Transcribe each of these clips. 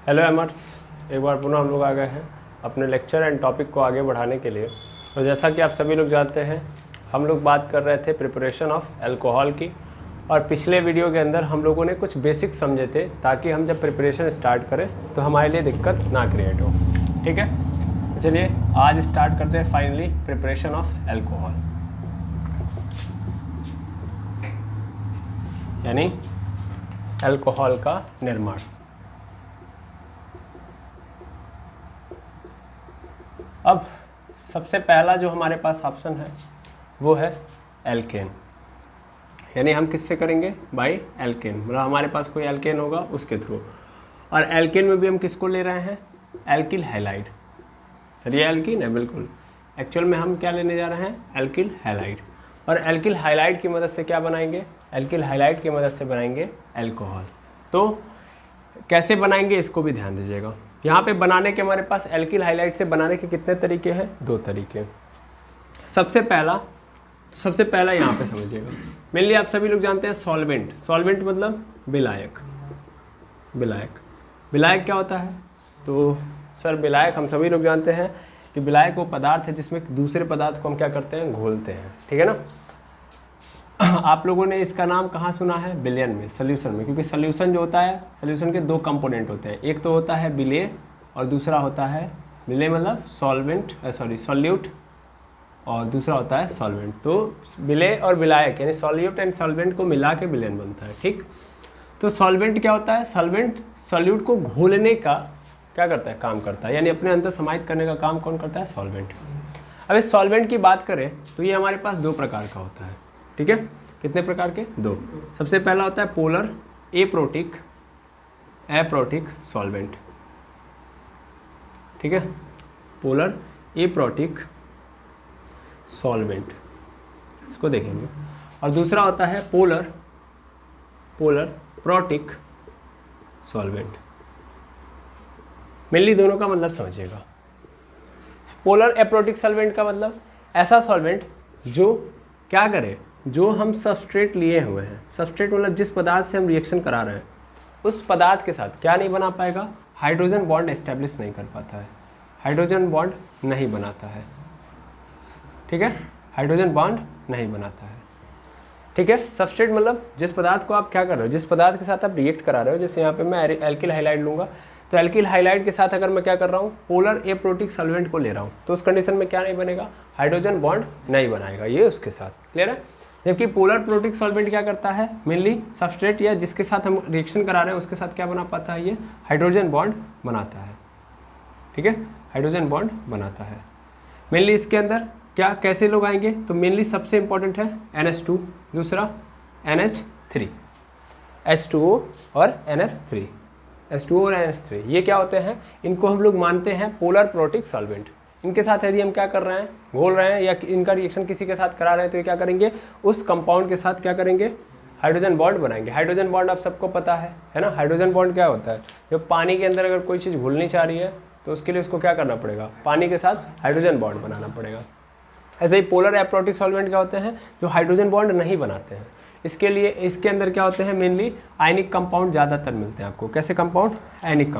Hello एमर्स, एक बार पुनः हम लोग आ गए हैं अपने लेक्चर एंड टॉपिक को आगे बढ़ाने के लिए। तो जैसा कि आप सभी लोग जानते हैं, हम लोग बात कर रहे थे प्रिपरेशन ऑफ अल्कोहल की, और पिछले वीडियो के अंदर हम लोगों ने कुछ बेसिक समझे थे ताकि हम जब प्रिपरेशन स्टार्ट करें तो हमारे लिए दिक्कत ना क्रिएट हो। ठीक है, तो चलिए आज स्टार्ट करते हैं फाइनली प्रिपरेशन ऑफ अल्कोहल, यानी अल्कोहल का निर्माण। अब सबसे पहला जो हमारे पास ऑप्शन है वो है एल्केन, यानी हम किससे करेंगे? बाय एल्केन, मतलब हमारे पास कोई एल्केन होगा उसके थ्रू। और एल्केन में भी हम किसको ले रहे हैं? Alkyl halide. सर ये एल्कीन है, बिल्कुल। एक्चुअल में हम क्या लेने जा रहे हैं? Alkyl halide. और एल्किल हैलाइड की मदद से क्या बनाएंगे? एल्किल हैलाइड की मदद से बनाएंगे अल्कोहल। तो कैसे बनाएंगे इसको भी ध्यान दीजिएगा। यहाँ पे बनाने के हमारे पास एल्किल हाइलाइट से बनाने के कितने तरीके हैं? 2 तरीके। सबसे पहला यहाँ पे समझिएगा, मेनली आप सभी लोग जानते हैं सॉल्वेंट। सॉल्वेंट मतलब विलायक। विलायक क्या होता है? तो सर विलायक हम सभी लोग जानते हैं कि विलायक वो पदार्थ है जिसमें दूसरे पदार्थ को हम क्या करते हैं? घोलते हैं। ठीक है ना। आप लोगों ने इसका नाम कहाँ सुना है? विलयन में, सोल्यूशन में, क्योंकि सोल्यूशन जो होता है, सोल्यूशन के 2 कंपोनेंट होते हैं। एक तो होता है विलेय और दूसरा होता है, विलेय मतलब सॉल्यूट, और दूसरा होता है सॉल्वेंट। तो विलेय और विलायक यानी सॉल्यूट एंड सॉल्वेंट को मिला के विलयन बनता है। ठीक, तो सॉल्वेंट क्या होता है? सॉल्वेंट सॉल्यूट को घोलने का क्या करता है? काम करता है, यानी अपने अंदर समाहित करने का काम कौन करता है? सॉल्वेंट। अब इस सॉल्वेंट की बात करें तो ये हमारे पास 2 प्रकार का होता है। ठीक है, कितने प्रकार के? 2। सबसे पहला होता है पोलर एप्रोटिक सॉल्वेंट। ठीक है, पोलर एप्रोटिक सॉल्वेंट, इसको देखेंगे। और दूसरा होता है पोलर प्रोटिक सॉल्वेंट। मेनली दोनों का मतलब समझिएगा। पोलर एप्रोटिक सॉल्वेंट का मतलब ऐसा सॉल्वेंट जो क्या करे? जो हम सबस्ट्रेट लिए हुए हैं, सबस्ट्रेट मतलब जिस पदार्थ से हम रिएक्शन करा रहे हैं उस पदार्थ के साथ क्या नहीं बना पाएगा? हाइड्रोजन बॉन्ड एस्टेब्लिश नहीं कर पाता है, हाइड्रोजन बॉन्ड नहीं बनाता है। ठीक है, हाइड्रोजन बॉन्ड नहीं बनाता है। ठीक है, सबस्ट्रेट मतलब जिस पदार्थ को आप क्या कर रहे हो, जिस पदार्थ के साथ आप रिएक्ट करा रहे हो। जैसे यहाँ पे मैं एल्किल हाइलाइड लूँगा, तो एल्किल हाइलाइड के साथ अगर मैं क्या कर रहा हूँ? पोलर एप्रोटिक सॉल्वेंट को ले रहा हूँ, तो उस कंडीशन में क्या नहीं बनेगा? हाइड्रोजन बॉन्ड नहीं बनाएगा ये उसके साथ। क्लियर है? जबकि पोलर प्रोटिक सॉल्वेंट क्या करता है? मेनली सबस्ट्रेट या जिसके साथ हम रिएक्शन करा रहे हैं उसके साथ क्या बना पाता है? ये हाइड्रोजन बॉन्ड बनाता है। ठीक है, हाइड्रोजन बॉन्ड बनाता है। मेनली इसके अंदर क्या कैसे लोग आएंगे? तो मेनली सबसे इंपॉर्टेंट है NH2, दूसरा NH3, H2O और NH3। H2O और NH3 ये क्या होते हैं? इनको हम लोग मानते हैं पोलर प्रोटिक सॉल्वेंट। इनके साथ यदि हम क्या कर रहे हैं? घोल रहे हैं या इनका रिएक्शन किसी के साथ करा रहे हैं, तो ये क्या करेंगे? उस कंपाउंड के साथ क्या करेंगे? हाइड्रोजन बॉन्ड बनाएंगे। हाइड्रोजन बॉन्ड आप सबको पता है ना? हाइड्रोजन बॉन्ड क्या होता है? जब पानी के अंदर अगर कोई चीज़ घुलनी चाह रही है तो उसके लिए उसको क्या करना पड़ेगा? पानी के साथ हाइड्रोजन बॉन्ड बनाना पड़ेगा। ऐसे ही पोलर एप्रोटिक सॉल्वेंट क्या होते हैं? जो हाइड्रोजन बॉन्ड नहीं बनाते हैं। इसके लिए इसके अंदर क्या होते हैं? मेनली आयनिक कंपाउंड ज़्यादातर मिलते हैं आपको। कैसे कंपाउंड? Ionic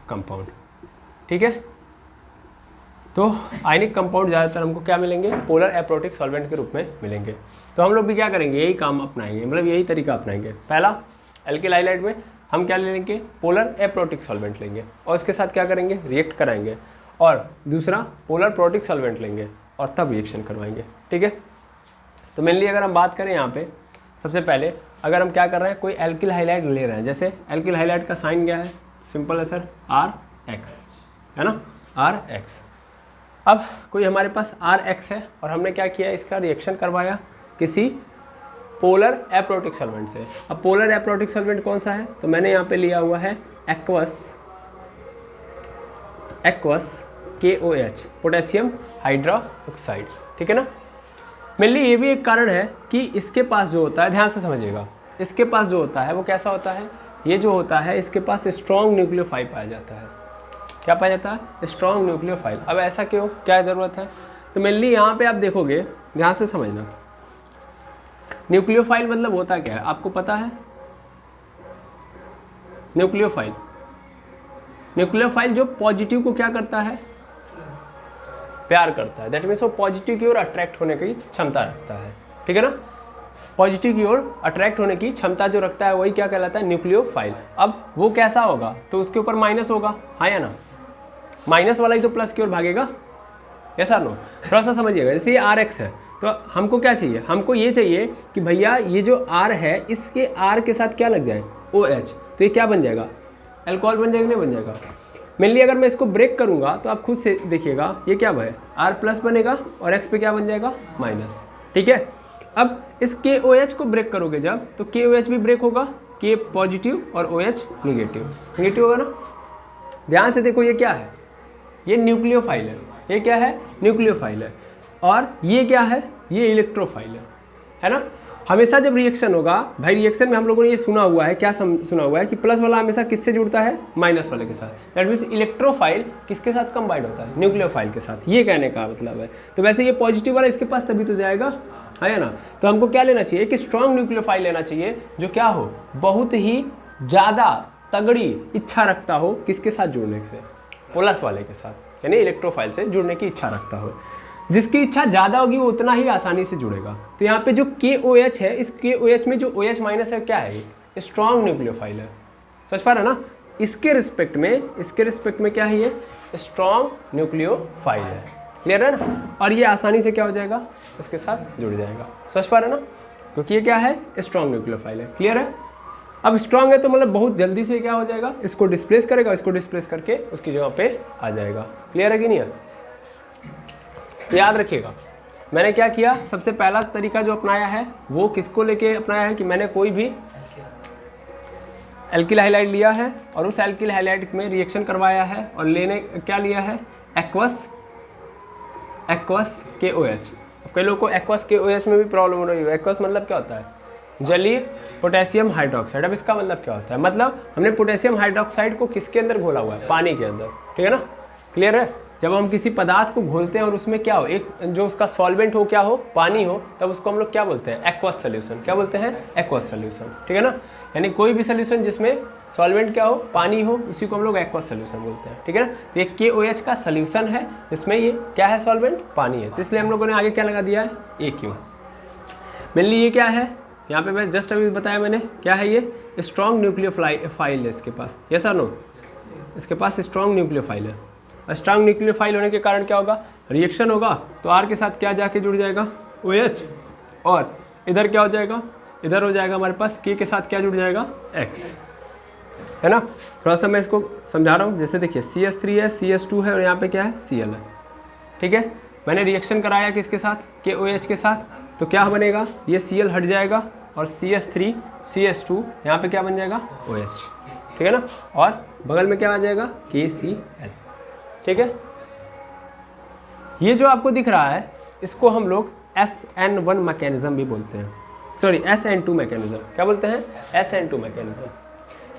compound. ठीक है, तो आयनिक कंपाउंड ज़्यादातर हमको क्या मिलेंगे? पोलर एप्रोटिक सॉल्वेंट के रूप में मिलेंगे। तो हम लोग भी क्या करेंगे? यही काम अपनाएंगे, मतलब यही तरीका अपनाएंगे। पहला एल्किल हाइलाइड में हम क्या ले लेंगे? पोलर एप्रोटिक सॉल्वेंट लेंगे और उसके साथ क्या करेंगे? रिएक्ट कराएंगे। और दूसरा पोलर प्रोटिक सॉल्वेंट लेंगे और तब रिएक्शन करवाएंगे। ठीक है, तो मेनली अगर हम बात करें यहाँ पे, सबसे पहले अगर हम क्या कर रहे हैं? कोई एल्किल हाइलाइड ले रहे हैं। जैसे एल्किल हाइलाइड का साइन क्या है? सिंपल है सर, RX है ना, RX। अब कोई हमारे पास RX है और हमने क्या किया? इसका रिएक्शन करवाया किसी पोलर एप्रोटिक सॉल्वेंट से। अब पोलर एप्रोटिक सॉल्वेंट कौन सा है? तो मैंने यहाँ पे लिया हुआ है एक्वस KOH, पोटेशियम हाइड्रोक्साइड। ठीक है ना। मेनली ये भी एक कारण है कि इसके पास जो होता है, ध्यान से समझिएगा, इसके पास जो होता है वो कैसा होता है? ये जो होता है इसके पास स्ट्रॉन्ग न्यूक्लियोफाइल पाया जाता है। क्या पाया जाता है? Strong nucleophile. अब ऐसा क्यों? क्या ज़रूरत है? तो मेनली यहाँ पे आप देखोगे, ध्यान से समझना, न्यूक्लियोफाइल मतलब होता क्या है? आपको पता है? न्यूक्लियोफाइल, न्यूक्लियोफाइल जो पॉजिटिव को क्या करता है, प्यार करता है, दैट मीन्स वो पॉजिटिव की ओर अट्रैक्ट होने की क्षमता रखता है, ठीक है ना। पॉजिटिव की ओर अट्रैक्ट होने की क्षमता जो रखता है वही क्या कहलाता है, न्यूक्लियोफाइल। अब वो कैसा होगा, तो उसके ऊपर माइनस होगा, हाँ या ना, माइनस वाला ही तो प्लस की ओर भागेगा, ऐसा नो। थोड़ा सा समझिएगा, जैसे ये RX है तो हमको क्या चाहिए, हमको ये चाहिए कि भैया ये जो R है इसके R के साथ क्या लग जाए, OH, तो ये क्या बन जाएगा, अल्कोहल बन जाएगा, नहीं बन जाएगा। मेनली अगर मैं इसको ब्रेक करूंगा तो आप खुद से देखिएगा ये क्या है, R प्लस बनेगा और X पे क्या बन जाएगा, माइनस, ठीक है। अब इस KOH को ब्रेक करोगे जब, तो KOH भी ब्रेक होगा, K पॉजिटिव और OH निगेटिव, निगेटिव होगा ना। ध्यान से देखो ये क्या है, ये न्यूक्लियोफाइल है, ये क्या है, न्यूक्लियोफाइल है, और ये क्या है, ये इलेक्ट्रोफाइल है ना। हमेशा जब रिएक्शन होगा भाई, रिएक्शन में हम लोगों ने ये सुना हुआ है, क्या सुना हुआ है कि प्लस वाला हमेशा किससे जुड़ता है, माइनस वाले के साथ। दैट मीन्स इलेक्ट्रोफाइल किसके साथ कंबाइंड होता है, न्यूक्लियोफाइल के साथ, ये कहने का मतलब है। तो वैसे ये पॉजिटिव वाला इसके पास तभी तो जाएगा, है ना। तो हमको क्या लेना चाहिए, कि स्ट्रॉन्ग न्यूक्लियोफाइल लेना चाहिए जो क्या हो, बहुत ही ज़्यादा तगड़ी इच्छा रखता हो किसके साथ जुड़ने से, प्लस वाले के साथ, यानी इलेक्ट्रोफाइल से जुड़ने की इच्छा रखता हो। जिसकी इच्छा ज़्यादा होगी वो उतना ही आसानी से जुड़ेगा। तो यहाँ पे जो KOH है, इस KOH में जो OH माइनस है क्या है, स्ट्रॉन्ग न्यूक्लियोफाइल है, समझ पा रहे ना। इसके रिस्पेक्ट में क्या है, ये स्ट्रॉन्ग न्यूक्लियोफाइल है, क्लियर है ना। और ये आसानी से क्या हो जाएगा, इसके साथ जुड़ जाएगा, समझ पा रहे ना, क्योंकि ये क्या है, स्ट्रॉन्ग न्यूक्लियोफाइल है, क्लियर है। अब स्ट्रॉन्ग है तो मतलब बहुत जल्दी से क्या हो जाएगा, इसको डिस्प्लेस करेगा, इसको डिस्प्लेस करके उसकी जगह पे आ जाएगा, क्लियर है कि नहीं है। याद रखिएगा मैंने क्या किया, सबसे पहला तरीका जो अपनाया है वो किसको लेके अपनाया है, कि मैंने कोई भी एल्किल हाइलाइड लिया है और उस एल्किल हाइलाइड में रिएक्शन करवाया है, और लेने क्या लिया है, एक्वस KOH। कई लोगों को एक्वस KOH में भी प्रॉब्लम हो रही है। एक्वस मतलब क्या होता है, जलीय पोटेशियम हाइड्रोक्साइड। अब इसका मतलब क्या होता है, मतलब हमने पोटेशियम हाइड्रोक्साइड को किसके अंदर घोला हुआ है, पानी के अंदर, ठीक है ना, क्लियर है। जब हम किसी पदार्थ को घोलते हैं और उसमें क्या हो, एक जो उसका सॉल्वेंट हो, क्या हो, पानी हो, तब उसको हम लोग क्या बोलते हैं, एक्वस सोल्यूशन। क्या बोलते हैं, एक्वस सोल्यूशन, ठीक है ना। यानी कोई भी सोल्यूशन जिसमें सॉल्वेंट क्या हो, पानी हो, उसी को हम लोग एक्वस सोल्यूशन बोलते हैं, ठीक है ना। तो ये KOH का सोल्यूशन है, इसमें ये क्या है, सॉल्वेंट पानी है, तो इसलिए हम लोगों ने आगे क्या लगा दिया है, AQ। मेनली ये क्या है, यहाँ पे मैं जस्ट अभी बताया मैंने, क्या है ये, स्ट्रॉन्ग न्यूक्लियोफाइल है इसके पास, यस और नो, इसके पास स्ट्रॉन्ग न्यूक्लियोफाइल है। स्ट्रॉन्ग न्यूक्लियोफाइल होने के कारण क्या होगा, रिएक्शन होगा तो R के साथ क्या जाके जुड़ जाएगा, OH, और इधर क्या हो जाएगा, इधर हो जाएगा हमारे पास K के साथ क्या जुड़ जाएगा, X, है ना। थोड़ा सा मैं इसको समझा रहा हूँ, जैसे देखिए CH3 है, CH2 है, और यहाँ पे क्या है, Cl है, ठीक है। मैंने रिएक्शन कराया किसके साथ, KOH के साथ, तो क्या बनेगा, ये Cl हट जाएगा और CH3 CH2 यहाँ पे क्या बन जाएगा, OH, ठीक है ना, और बगल में क्या आ जाएगा, KCl, ठीक है। ये जो आपको दिख रहा है इसको हम लोग SN1 मैकेनिज्म भी बोलते हैं, सॉरी SN2 मैकेनिज्म। क्या बोलते हैं, SN2 मैकेनिज्म।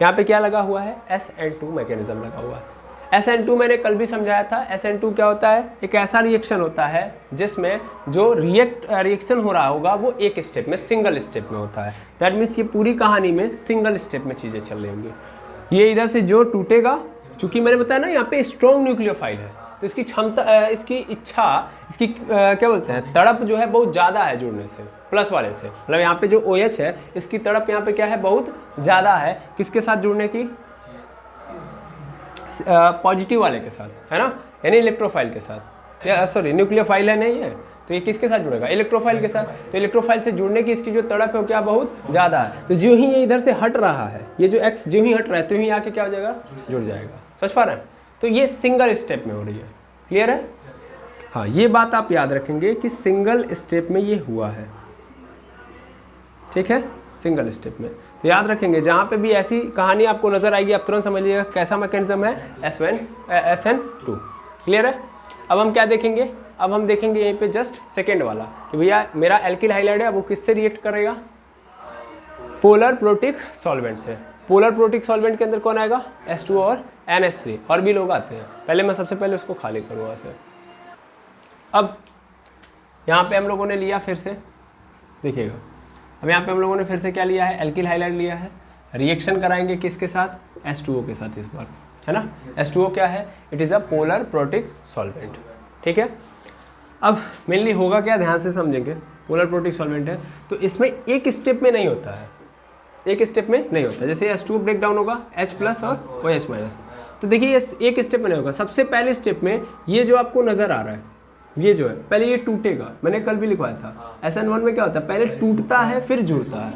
यहाँ पे क्या लगा हुआ है, SN2 मैकेनिज्म लगा हुआ है। SN2 मैंने कल भी समझाया था। SN2 क्या होता है, एक ऐसा रिएक्शन होता है जिसमें जो रिएक्शन हो रहा होगा वो एक स्टेप में, सिंगल स्टेप में होता है। दैट मीन्स ये पूरी कहानी में सिंगल स्टेप में चीज़ें चल रही होंगी। ये इधर से जो टूटेगा, चूंकि मैंने बताया ना यहाँ पे स्ट्रॉन्ग न्यूक्लियोफाइल है, तो इसकी क्षमता, इसकी इच्छा, इसकी क्या बोलते हैं, तड़प जो है बहुत ज़्यादा है जुड़ने से, प्लस वाले से। मतलब यहाँ पे जो OH है इसकी तड़प यहाँ पे क्या है, बहुत ज़्यादा है, किसके साथ जुड़ने की, पॉजिटिव वाले के साथ, है ना, यानी इलेक्ट्रोफाइल के साथ, या सॉरी न्यूक्लियोफाइल है नहीं है, तो ये किसके साथ जुड़ेगा, इलेक्ट्रोफाइल के साथ। तो इलेक्ट्रोफाइल से जुड़ने की इसकी जो तड़प है वो क्या, बहुत ज़्यादा है। तो जो ही ये इधर से हट रहा है, ये जो X जो ही हट रहा है, तो ही आके क्या हो जाएगा, जुड़ जाएगा, समझ पा रहे हैं। तो ये सिंगल स्टेप में हो रही है, क्लियर है। हाँ, ये बात आप याद रखेंगे कि सिंगल स्टेप में ये हुआ है, ठीक है, सिंगल स्टेप में। तो याद रखेंगे जहाँ पे भी ऐसी कहानी आपको नजर आएगी आप तुरंत समझिएगा कैसा मैकेनिज्म है, SN2, क्लियर है। अब हम क्या देखेंगे, अब हम देखेंगे यहीं पे जस्ट सेकेंड वाला, कि भैया मेरा एल्किल हाइलाइड है, वो किससे रिएक्ट करेगा, पोलर प्रोटिक सॉल्वेंट से। पोलर प्रोटिक सॉल्वेंट के अंदर कौन आएगा, H2 और NH3, और भी लोग आते हैं। पहले मैं सबसे पहले उसको खाली करूँ ऐसे। अब यहाँ पे हम लोगों ने लिया, फिर से देखिएगा, अब यहाँ पे हम लोगों ने फिर से क्या लिया है, एल्किल हाइलाइड लिया है। रिएक्शन कराएंगे किसके साथ, H2O के साथ इस बार, है ना। H2O क्या है, it is a polar protic solvent, ठीक है। अब मेनली होगा क्या, ध्यान से समझेंगे। पोलर प्रोटिक सॉल्वेंट है तो इसमें एक स्टेप में नहीं होता है, एक स्टेप में नहीं होता। जैसे H2O ब्रेक डाउन होगा H प्लस और OH माइनस, तो देखिए ये एक स्टेप में नहीं होगा। सबसे पहले स्टेप में ये जो आपको नज़र आ रहा है, ये जो है पहले ये टूटेगा, मैंने कल भी लिखवाया था। SN1 में क्या होता है, पहले टूटता है फिर जुड़ता है।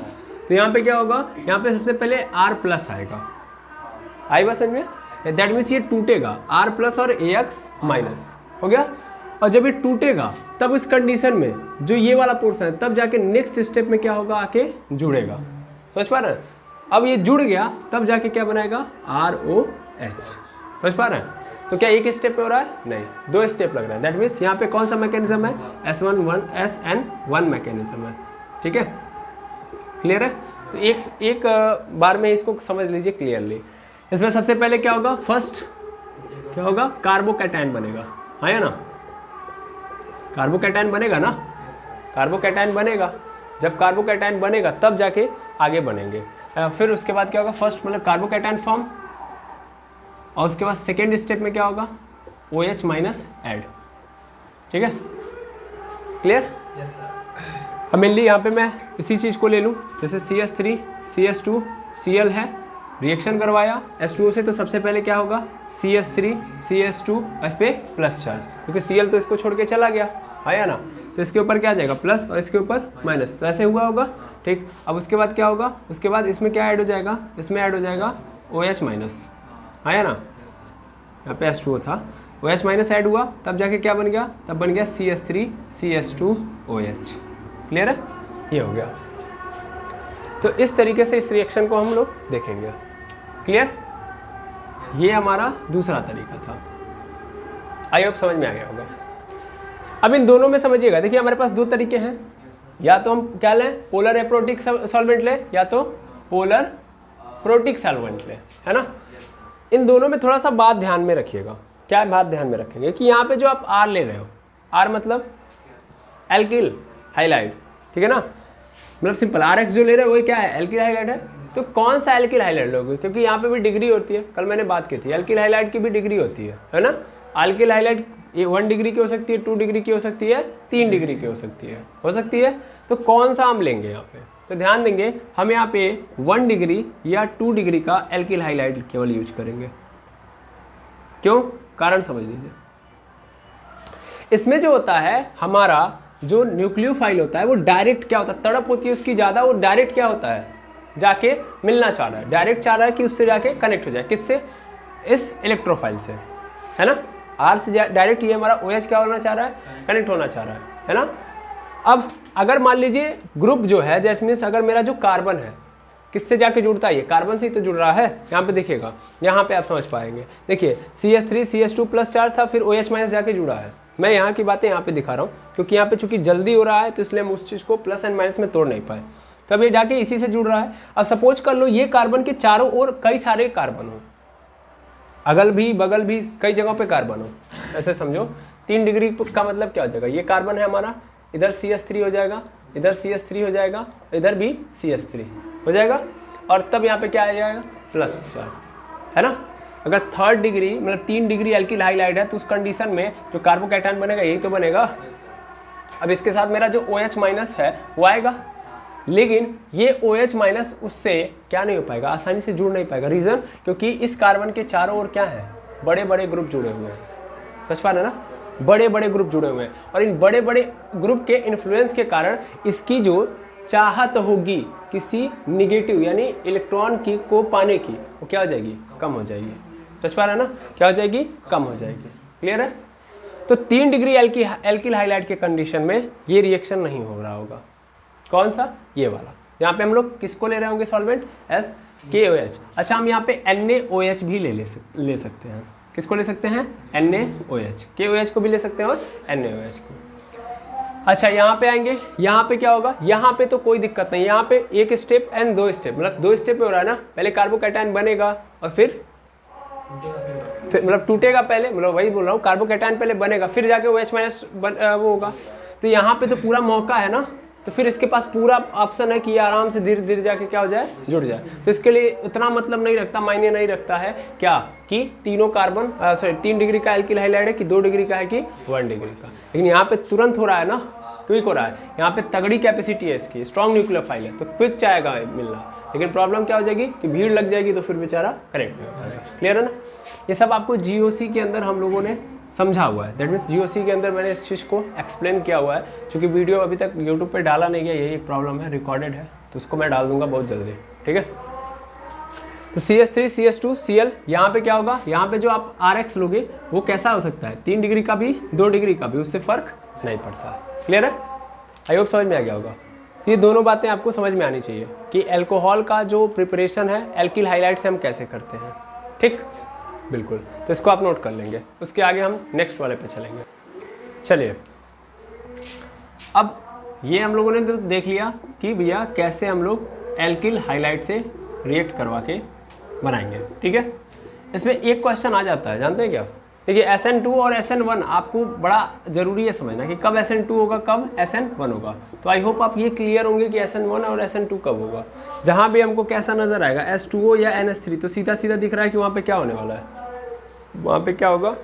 तो यहाँ पे क्या होगा, यहाँ पे सबसे पहले R प्लस आएगा, आई बात समझ में, दैट मीन्स ये टूटेगा R प्लस और AX माइनस हो गया। और जब ये टूटेगा तब इस कंडीशन में जो ये वाला पोर्शन है तब जाके नेक्स्ट स्टेप में क्या होगा, आके जुड़ेगा। समझ पा रहे हैं। अब ये जुड़ गया तब जाके क्या बनाएगा, ROH। समझ पा रहे हैं। तो क्या एक स्टेप पे हो रहा है, नहीं, 2 स्टेप लग रहा है। दैट मीन्स यहाँ पे कौन सा मैकेनिज्म है, SN1 मैकेनिज्म है, ठीक है, क्लियर है। तो एक बार में इसको समझ लीजिए क्लियरली। इसमें सबसे पहले क्या होगा, फर्स्ट क्या होगा, कार्बोकैटायन बनेगा, हाँ या ना, कार्बोकैटायन बनेगा ना, कार्बोकैटायन बनेगा। जब कार्बोकैटायन बनेगा तब जाके आगे बनेंगे। फिर उसके बाद क्या होगा, फर्स्ट मतलब कार्बोकैटायन फॉर्म, और उसके बाद सेकेंड स्टेप में क्या होगा, OH माइनस ऐड, ठीक है, क्लियर। अब मेनली यहाँ पे मैं इसी चीज़ को ले लूँ, जैसे CH3 CH2 Cl है, रिएक्शन करवाया H2O से, तो सबसे पहले क्या होगा, CH3 CH2 इस पर प्लस चार्ज, क्योंकि Cl तो इसको छोड़ के चला गया, है ना, तो इसके ऊपर क्या आ जाएगा, प्लस, और इसके ऊपर माइनस, तो ऐसे हुआ होगा, ठीक। अब उसके बाद क्या होगा, उसके बाद इसमें क्या ऐड हो जाएगा, इसमें ऐड हो जाएगा OH माइनस, है ना, यहाँ पे H2O था, OH माइनस ऐड हुआ तब जाके क्या बन गया, तब बन गया CH3 CH2 OH, क्लियर है, ये हो गया। तो इस तरीके से इस रिएक्शन को हम लोग देखेंगे, क्लियर। ये हमारा दूसरा तरीका था, आई होप समझ में आ गया होगा। अब इन दोनों में समझिएगा, देखिए हमारे पास 2 तरीके हैं, या तो हम क्या लें, पोलर एप्रोटिक सॉल्वेंट लें, या तो पोलर प्रोटिक सॉल्वेंट लें, है ना। इन दोनों में थोड़ा सा बात ध्यान में रखिएगा। क्या बात ध्यान में रखेंगे कि यहाँ पे जो आप R ले रहे हो, R मतलब एल्किल हाइलाइड, ठीक है ना, मतलब सिंपल RX जो ले रहे हो वही क्या है, एल्किल हाइलाइड है। तो कौन सा एल्किल हाइलाइड लोगे, क्योंकि यहाँ पे भी डिग्री होती है, कल मैंने बात की थी, एल्किल हाइलाइड की भी डिग्री होती है ना। एल्किल हाइलाइड 1 डिग्री की हो सकती है, 2 डिग्री की हो सकती है, 3 डिग्री की हो सकती है। तो कौन सा हम लेंगे यहाँ पे, तो ध्यान देंगे हम यहाँ पे 1 डिग्री या 2 डिग्री का एल्किल हाइलाइड केवल यूज करेंगे। क्यों, कारण समझ लीजिए। इसमें जो होता है हमारा जो न्यूक्लियोफाइल होता है वो डायरेक्ट क्या होता है, तड़प होती है उसकी ज़्यादा, वो डायरेक्ट क्या होता है, जाके मिलना चाह रहा है, डायरेक्ट चाह रहा है कि उससे जाके कनेक्ट हो जाए, किससे, इस इलेक्ट्रोफाइल से, है ना। R से डायरेक्ट ये हमारा OH क्या होना चाह रहा है, कनेक्ट होना चाह रहा है ना। अब अगर मान लीजिए ग्रुप जो है, दैट मीन्स अगर मेरा जो कार्बन है किससे जाके जुड़ता है, ये कार्बन से ही तो जुड़ रहा है। यहाँ पे देखिएगा, यहाँ पे आप समझ पाएंगे, देखिए CH3 CH2 प्लस चार्ज था, फिर OH माइनस जाके जुड़ा है। मैं यहाँ की बातें यहाँ पे दिखा रहा हूँ क्योंकि यहाँ पे चूंकि जल्दी हो रहा है तो इसलिए हम उस चीज़ को प्लस एंड माइनस में तोड़ नहीं पाए, तब ये जाके इसी से जुड़ रहा है। अब सपोज कर लो ये कार्बन के चारों ओर कई सारे कार्बन हो, अगल भी बगल भी कई जगहों पे कार्बन हो, ऐसे समझो 3 डिग्री का मतलब क्या हो जाएगा, ये कार्बन है हमारा, इधर CH3 हो जाएगा, इधर CH3 हो जाएगा, इधर भी CH3 हो जाएगा, और तब यहाँ पे क्या आ जाएगा, प्लस चार्ज, है ना। अगर 3rd डिग्री मतलब 3 डिग्री एल्किल हाइलाइड है तो उस कंडीशन में जो कार्बोकैटायन बनेगा यही तो बनेगा। अब इसके साथ मेरा जो OH माइनस है वो आएगा, लेकिन ये OH माइनस उससे क्या नहीं हो पाएगा, आसानी से जुड़ नहीं पाएगा। रीज़न, क्योंकि इस कार्बन के चारों ओर क्या है, बड़े बड़े ग्रुप जुड़े हुए हैं, समझ पा रहे ना, बड़े बड़े ग्रुप जुड़े हुए हैं, और इन बड़े बड़े ग्रुप के इन्फ्लुएंस के कारण इसकी जो चाहत होगी किसी निगेटिव यानी इलेक्ट्रॉन की को पाने की, वो क्या हो जाएगी, कम हो जाएगी। समझ पा रहे हैं ना, क्या हो जाएगी, कम हो जाएगी, क्लियर है। तो 3 डिग्री एल्किल हाइलाइड के कंडीशन में ये रिएक्शन नहीं हो रहा होगा, कौन सा, ये वाला। यहाँ पे हम लोग किसको ले रहे होंगे सॉल्वेंट, एस KOH। अच्छा, हम यहाँ पे NaOH भी ले सकते हैं, किसको ले सकते हैं, NaOH, KOH को भी ले सकते हैं और NaOH को। अच्छा, यहाँ पे आएंगे, यहाँ पे क्या होगा, यहाँ पे तो कोई दिक्कत नहीं, यहाँ पे एक स्टेप एंड 2 स्टेप, मतलब 2 स्टेप पे हो रहा है ना, पहले कार्बोकैटायन बनेगा और फिर मतलब टूटेगा पहले, मतलब वही बोल रहा हूँ, कार्बोकैटायन पहले बनेगा फिर जाके OH माइनस वो होगा। तो यहाँ पे तो पूरा मौका है ना, तो फिर इसके पास पूरा ऑप्शन है कि ये आराम से धीरे धीरे जाके क्या हो जाए, जुड़ जाए। तो इसके लिए उतना मतलब नहीं रखता, मायने नहीं रखता है क्या कि तीनों कार्बन 3 डिग्री का एल्किल हाइलाइड है कि 2 डिग्री का है कि 1 डिग्री का। लेकिन यहाँ पे तुरंत हो रहा है ना, क्विक हो रहा है, यहाँ पे तगड़ी कैपेसिटी है इसकी, स्ट्रॉन्ग न्यूक्लियोफाइल है, तो क्विक चाहेगा मिलना। लेकिन प्रॉब्लम क्या हो जाएगी कि भीड़ लग जाएगी तो फिर बेचारा कनेक्ट नहीं होता है। क्लियर है ना? ये सब आपको जीओसी के अंदर हम लोगों ने समझा हुआ है। दैट मीन्स जीओसी के अंदर मैंने इस चीज़ को एक्सप्लेन किया हुआ है, क्योंकि वीडियो अभी तक यूट्यूब पे डाला नहीं गया, यही प्रॉब्लम है, रिकॉर्डेड है, तो उसको मैं डाल दूंगा बहुत जल्दी। ठीक है, तो CS3 CS2 Cl, यहाँ पे क्या होगा, यहाँ पे जो आप RX लोगे वो कैसा हो सकता है, 3 डिग्री का भी 2 डिग्री का भी, उससे फर्क नहीं पड़ता। क्लियर है? आई होप समझ में आ गया होगा। ये दोनों बातें आपको समझ में आनी चाहिए कि अल्कोहल का जो प्रिपरेशन है एल्किल हाइलाइड से हम कैसे करते हैं। ठीक, बिल्कुल, तो इसको आप नोट कर लेंगे। उसके आगे हम नेक्स्ट वाले पे चलेंगे। चलिए, अब ये हम लोगों ने तो देख लिया कि भैया कैसे हम लोग एल्किल हाइलाइड से रिएक्ट करवा के बनाएंगे। ठीक है, इसमें एक क्वेश्चन आ जाता है, जानते हैं क्या? देखिए SN2 और SN1 आपको बड़ा ज़रूरी है समझना कि कब SN2 होगा, कब SN1 होगा। तो आई होप आप ये क्लियर होंगे कि SN1 और SN2 कब होगा। जहाँ भी हमको कैसा नज़र आएगा H2O या NH3, तो सीधा सीधा दिख रहा है कि वहाँ पे क्या होने वाला है, वहाँ पे क्या होगा।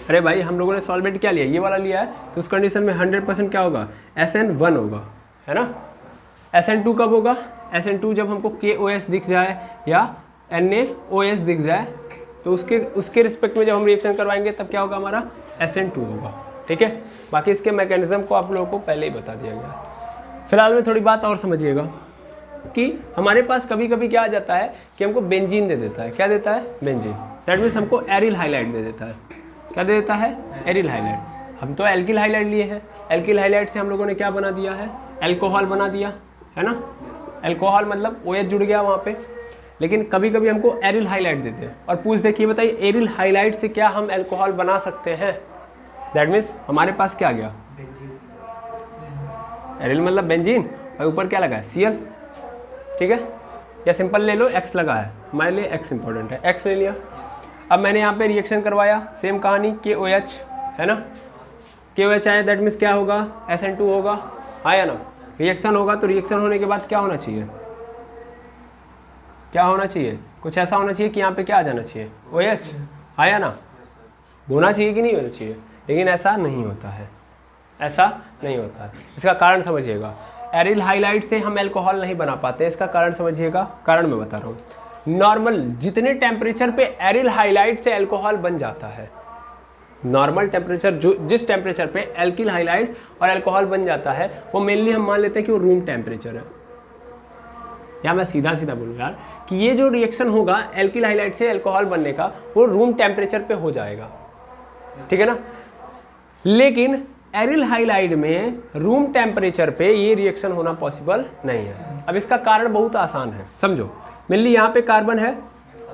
अरे भाई, हम लोगों ने सॉल्वेंट क्या लिया, ये वाला लिया है, तो उस कंडीशन में 100% क्या होगा, SN1 होगा, है ना। SN2 कब होगा, SN2 जब हमको KOH दिख जाए या NaOH दिख जाए, तो उसके रिस्पेक्ट में जब हम रिएक्शन करवाएंगे तब क्या होगा, हमारा SN2 होगा। ठीक है, बाकी इसके मैकेनिज्म को आप लोगों को पहले ही बता दिया गया। फिलहाल में थोड़ी बात और समझिएगा कि हमारे पास कभी कभी क्या आ जाता है कि हमको बेंजीन दे देता है। क्या देता है? बेंजीन। दैट मीन्स हमको एरिल हाइलाइड दे देता है। क्या दे देता है? Aryl halide. हम तो एल्किल हाइलाइड लिए हैं, एल्किल हाइलाइड से हम लोगों ने क्या बना दिया है, एल्कोहल बना दिया है ना। एल्कोहल मतलब OH जुड़ गया वहाँ पे। लेकिन कभी कभी हमको एरिल हाइलाइड देते हैं और पूछ देखिए, बताइए एरिल हाइलाइड से क्या हम एल्कोहल बना सकते हैं। दैट मीन्स हमारे पास क्या आ गया, एरिल मतलब बेंजीन, और ऊपर क्या लगा है, Cl। ठीक है, या सिंपल ले लो, X लगा है, हमारे लिए X इंपॉर्टेंट है, X ले लिया। अब मैंने यहाँ पे रिएक्शन करवाया, सेम कहानी, KOH है ना, KOH आया, दैट मीन्स क्या होगा, SN2 होगा, आया ना। रिएक्शन होगा तो रिएक्शन होने के बाद क्या होना चाहिए, क्या होना चाहिए, कुछ ऐसा होना चाहिए कि यहाँ पे क्या आ जाना चाहिए, OH, आया ना। होना चाहिए कि नहीं होना चाहिए, लेकिन ऐसा नहीं होता है, ऐसा नहीं होता है। इसका कारण समझिएगा, एरिल हाइलाइड से हम अल्कोहल नहीं बना पाते, इसका कारण समझिएगा। कारण मैं बता रहा हूँ, नॉर्मल जितने टेम्परेचर पे एरिल हाइलाइड से अल्कोहल बन जाता है, नॉर्मल टेम्परेचर जो जिस टेम्परेचर पे एल्किल हाइलाइड और अल्कोहल बन जाता है, वो मेनली हम मान लेते हैं कि वो रूम टेम्परेचर है। या मैं सीधा सीधा बोलूँ यार कि ये जो रिएक्शन होगा एल्किल हाइलाइड से अल्कोहल बनने का, वो रूम टेम्परेचर पे हो जाएगा। ठीक है ना। लेकिन एरिल हाइलाइड में रूम टेम्परेचर पे ये रिएक्शन होना पॉसिबल नहीं है। अब इसका कारण बहुत आसान है, समझो। मेनली यहाँ पे कार्बन है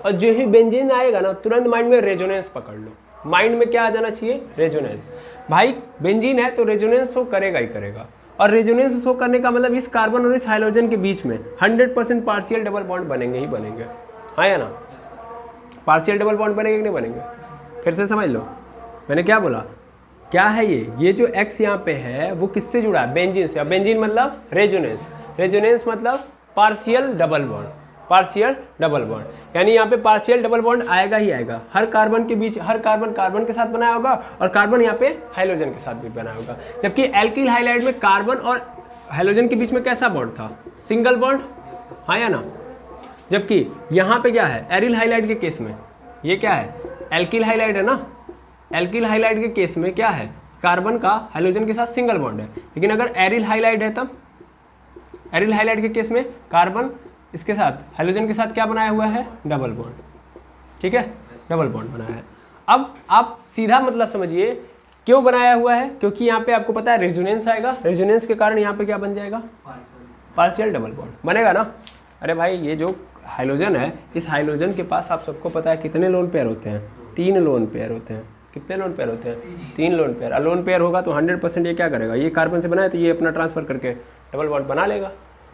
और जो ही बेंजीन आएगा ना, तुरंत माइंड में रेजोनेंस पकड़ लो। माइंड में क्या आ जाना चाहिए, रेजोनेंस। भाई बेंजीन है तो रेजोनेंस शो करेगा ही करेगा, और रेजोनेंस शो करने का मतलब इस कार्बन और इस हाइड्रोजन के बीच में 100% पार्शियल डबल बॉन्ड बनेंगे ही बनेंगे, हाँ या ना। पार्शियल डबल बॉन्ड बनेंगे कि नहीं बनेंगे, फिर से समझ लो मैंने क्या बोला। क्या है ये जो X यहाँ पे है वो किससे जुड़ा है, बेंजीन से। और बेंजीन मतलब रेजोनेंस, रेजोनेंस मतलब partial double bond, partial double bond. यानी यहाँ पे पार्शियल डबल बॉन्ड आएगा ही आएगा। हर कार्बन के बीच, हर कार्बन कार्बन के साथ बनाया होगा और कार्बन यहाँ पे हाइड्रोजन के साथ भी बनाया होगा। जबकि एल्किल हाइलाइड में कार्बन और हाइड्रोजन के बीच में कैसा बॉन्ड था, सिंगल बॉन्ड, हाँ या ना। जबकि यहाँ पे क्या है, एरिल हाइलाइड के केस में ये क्या है, एल्किल हाइलाइड है ना। एल्किल हाइलाइड के केस में क्या है, कार्बन का हाइड्रोजन के साथ सिंगल बॉन्ड है। लेकिन अगर एरिल हाइलाइड है तब, एरिल हाइलाइड के केस में कार्बन इसके साथ हाइड्रोजन के साथ क्या बनाया हुआ है, डबल बॉन्ड। ठीक है, डबल बॉन्ड बनाया है। अब आप सीधा मतलब समझिए क्यों बनाया हुआ है, क्योंकि यहाँ पे आपको पता है रेजोनेंस आएगा, रेजोनेंस के कारण यहाँ पे क्या बन जाएगा, पार्शियल डबल बॉन्ड बनेगा ना। अरे भाई ये जो हाइड्रोजन है, इस हाइड्रोजन के पास आप सबको पता है कितने लोन पेयर होते हैं, 3 लोन पेयर होते हैं। कितने लोन पेयर होते हैं, 3 लोन पेयर। लोन पेयर होगा तो 100% ये क्या करेगा, ये कार्बन से बनाया तो ये अपना ट्रांसफर करके डबल बॉन्ड बना लेगा,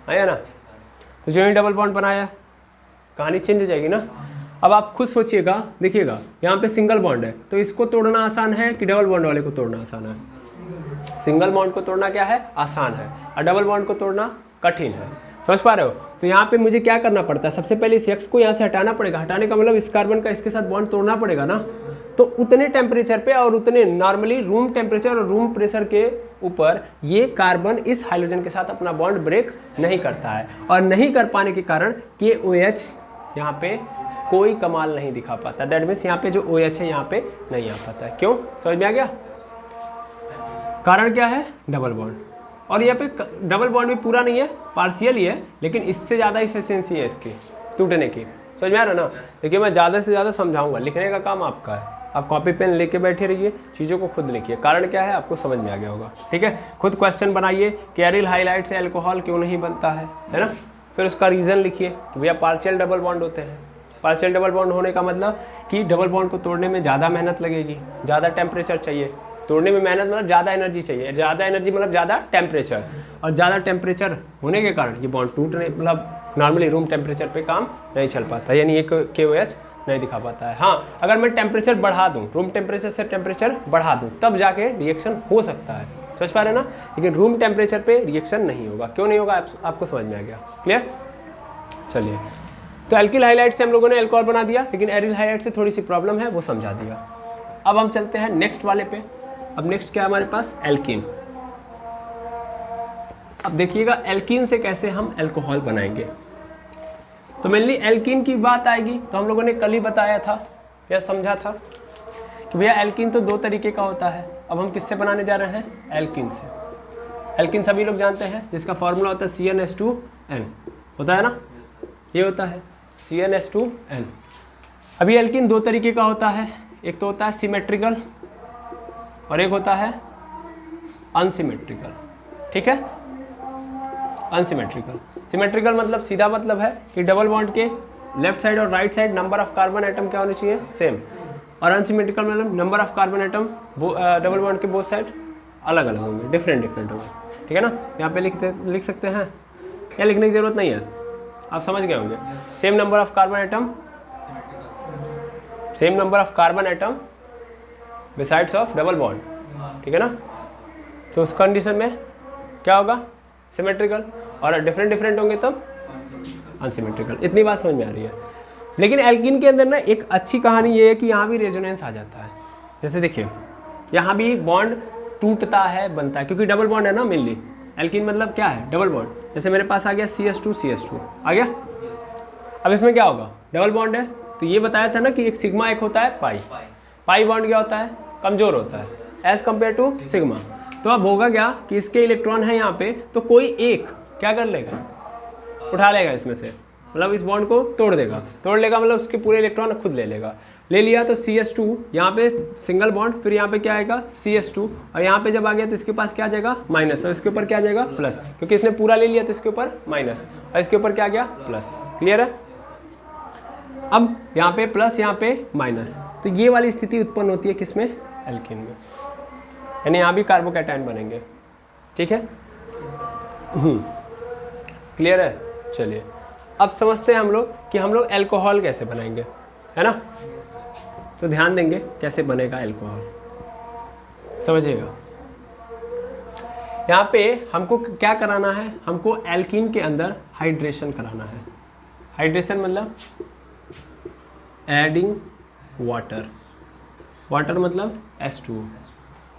है ना। तो जो ही डबल बॉन्ड बनाया, कहानी चेंज हो जाएगी ना। अब आप खुद सोचिएगा, देखिएगा यहाँ पे सिंगल बॉन्ड है तो इसको तोड़ना आसान है कि डबल बॉन्ड वाले को तोड़ना आसान है, सिंगल बॉन्ड को तोड़ना क्या है, आसान है, और डबल बॉन्ड को तोड़ना कठिन है। समझ पा रहे हो? तो यहाँ पे मुझे क्या करना पड़ता है, सबसे पहले इस X को यहाँ से हटाना पड़ेगा। हटाने का मतलब इस कार्बन का इसके साथ बॉन्ड तोड़ना पड़ेगा ना। तो उतने टेम्परेचर पे और उतने नॉर्मली रूम टेम्परेचर और रूम प्रेशर के ऊपर ये कार्बन इस हाइड्रोजन के साथ अपना बॉन्ड ब्रेक नहीं करता है, और नहीं कर पाने के कारण KOH यहाँ पे कोई कमाल नहीं दिखा पाता। दैट मीन्स यहाँ पे जो OH है यहाँ पे नहीं आ पाता है। क्यों? समझ में आ गया? कारण क्या है? Double bond. और यहाँ पे डबल बॉन्ड भी पूरा नहीं है, पार्शियल ही है, लेकिन इससे ज़्यादा इफिशियंसी है इसकी टूटने की। समझ में आ रहा ना? देखिए मैं ज़्यादा से ज़्यादा समझाऊंगा, लिखने का काम आपका है। आप कॉपी पेन लेके बैठे रहिए, चीज़ों को खुद लिखिए। कारण क्या है आपको समझ में आ गया होगा। ठीक है, खुद क्वेश्चन बनाइए कि एरिल हाइलाइट से अल्कोहल क्यों नहीं बनता है ना। फिर उसका रीज़न लिखिए कि भैया पार्शियल डबल बॉन्ड होते हैं। पार्शियल डबल बॉन्ड होने का मतलब कि डबल बॉन्ड को तोड़ने में ज़्यादा मेहनत लगेगी, ज़्यादा टेम्परेचर चाहिए। तोड़ने में मेहनत मतलब ज़्यादा एनर्जी चाहिए, ज़्यादा एनर्जी मतलब ज़्यादा टेम्परेचर, और ज़्यादा टेम्परेचर होने के कारण ये बॉन्ड टूटने मतलब नॉर्मली रूम टेम्परेचर पे काम नहीं चल पाता, यानी ये KOH नहीं दिखा पाता है। हाँ, अगर मैं टेम्परेचर बढ़ा दूँ, रूम टेम्परेचर से टेम्परेचर बढ़ा दूँ, तब जाके रिएक्शन हो सकता है। समझ पा रहे ना? लेकिन रूम टेम्परेचर पे रिएक्शन नहीं होगा। क्यों नहीं होगा आपको समझ में आ गया? क्लियर? चलिए, तो एल्किल हाइलाइट से हम लोगों ने अल्कोहल बना दिया, लेकिन एरिल हाइलाइट से थोड़ी सी प्रॉब्लम है, वो समझा दिया। अब हम चलते हैं नेक्स्ट वाले पे। अब नेक्स्ट क्या है हमारे पास? एल्कीन। अब देखिएगा एल्कीन से कैसे हम अल्कोहल बनाएंगे। तो मेनली एल्कीन की बात आएगी तो हम लोगों ने कल ही बताया था या समझा था कि भैया एल्कीन तो दो तरीके का होता है। अब हम किससे बनाने जा रहे हैं? एल्कीन से। एल्कीन सभी लोग जानते हैं, जिसका फॉर्मूला होता है CnH2n, होता है ना, ये होता है CnH2n। अभी एल्कीन दो तरीके का होता है, एक तो होता है सिमेट्रिकल और एक होता है अनसिमेट्रिकल। ठीक है, अनसिमेट्रिकल। सिमेट्रिकल मतलब सीधा मतलब है कि डबल बॉन्ड के लेफ्ट साइड और right side number of carbon atom क्या होने चाहिए? सेम। और अनसिमेट्रिकल मतलब number of carbon atom double bond के बोथ साइड अलग अलग होंगे, डिफरेंट होंगे। ठीक है ना? यहाँ पे लिख सकते हैं, या लिखने की जरूरत नहीं है, आप समझ गए होंगे। Same number of carbon atom, same number of carbon atom besides of double bond. ठीक है ना? तो उस कंडीशन में क्या होगा? सिमेट्रिकल। और डिफरेंट होंगे तब अनसिमेट्रिकल। इतनी बात समझ में आ रही है। लेकिन एल्कीन के अंदर ना एक अच्छी कहानी ये है कि यहाँ भी रेजोनेंस आ जाता है। जैसे देखिए यहाँ भी बॉन्ड टूटता है, बनता है, क्योंकि डबल बॉन्ड है ना मेनली। एल्कीन मतलब क्या है? Double bond. जैसे मेरे पास आ गया CH2 आ गया। अब इसमें क्या होगा? डबल बॉन्ड है, तो ये बताया था ना कि एक सिग्मा एक होता है पाई। पाई बॉन्ड क्या होता है? कमजोर होता है एज कंपेयर टू सिग्मा। तो अब होगा क्या कि इसके इलेक्ट्रॉन है यहाँ पे, तो कोई एक क्या कर लेगा? उठा लेगा इसमें से, मतलब इस बॉन्ड को तोड़ लेगा मतलब उसके पूरे इलेक्ट्रॉन खुद ले लेगा। ले लिया तो CH2 यहाँ पे सिंगल बॉन्ड, फिर यहाँ पे क्या आएगा? CH2, और यहाँ पे जब आ गया तो इसके पास क्या आ जाएगा? माइनस, और इसके ऊपर क्या आ जाएगा? प्लस, क्योंकि इसने पूरा ले लिया तो इसके ऊपर माइनस, और इसके ऊपर क्या आ गया? प्लस। क्लियर है? अब यहाँ पे प्लस, यहाँ पे माइनस, तो ये वाली स्थिति उत्पन्न होती है किसमें? एल्कीन में। यानी यहाँ भी कार्बोकैटायन बनेंगे। ठीक है? क्लियर है? चलिए अब समझते हैं हम लोग कि हम लोग अल्कोहल कैसे बनाएंगे, है ना? तो ध्यान देंगे कैसे बनेगा अल्कोहल, समझिएगा। यहाँ पे हमको क्या कराना है? हमको एल्कीन के अंदर हाइड्रेशन कराना है। हाइड्रेशन मतलब एडिंग वाटर। वाटर मतलब H2।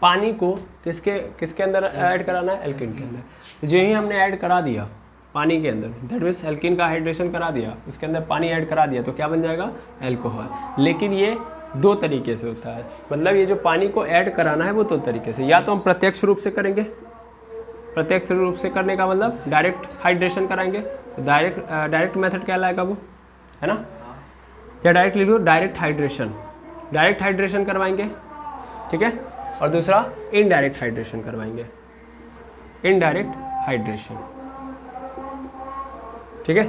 पानी को किसके अंदर ऐड कराना है? एल्कीन के अंदर। जो ही हमने ऐड करा दिया पानी के अंदर, दैट मीन्स एल्कीन का हाइड्रेशन करा दिया, उसके अंदर पानी ऐड करा दिया, तो क्या बन जाएगा? अल्कोहल। लेकिन ये दो तरीके से होता है, मतलब ये जो पानी को ऐड कराना है वो दो तरीके से। या तो हम प्रत्यक्ष रूप से करेंगे, प्रत्यक्ष रूप से करने का मतलब डायरेक्ट हाइड्रेशन कराएंगे, डायरेक्ट मेथड क्या लाएगा वो, है ना? या डायरेक्ट लिख लो डायरेक्ट हाइड्रेशन करवाएंगे। ठीक है? और दूसरा इनडायरेक्ट हाइड्रेशन करवाएंगे, इनडायरेक्ट हाइड्रेशन। ठीक है?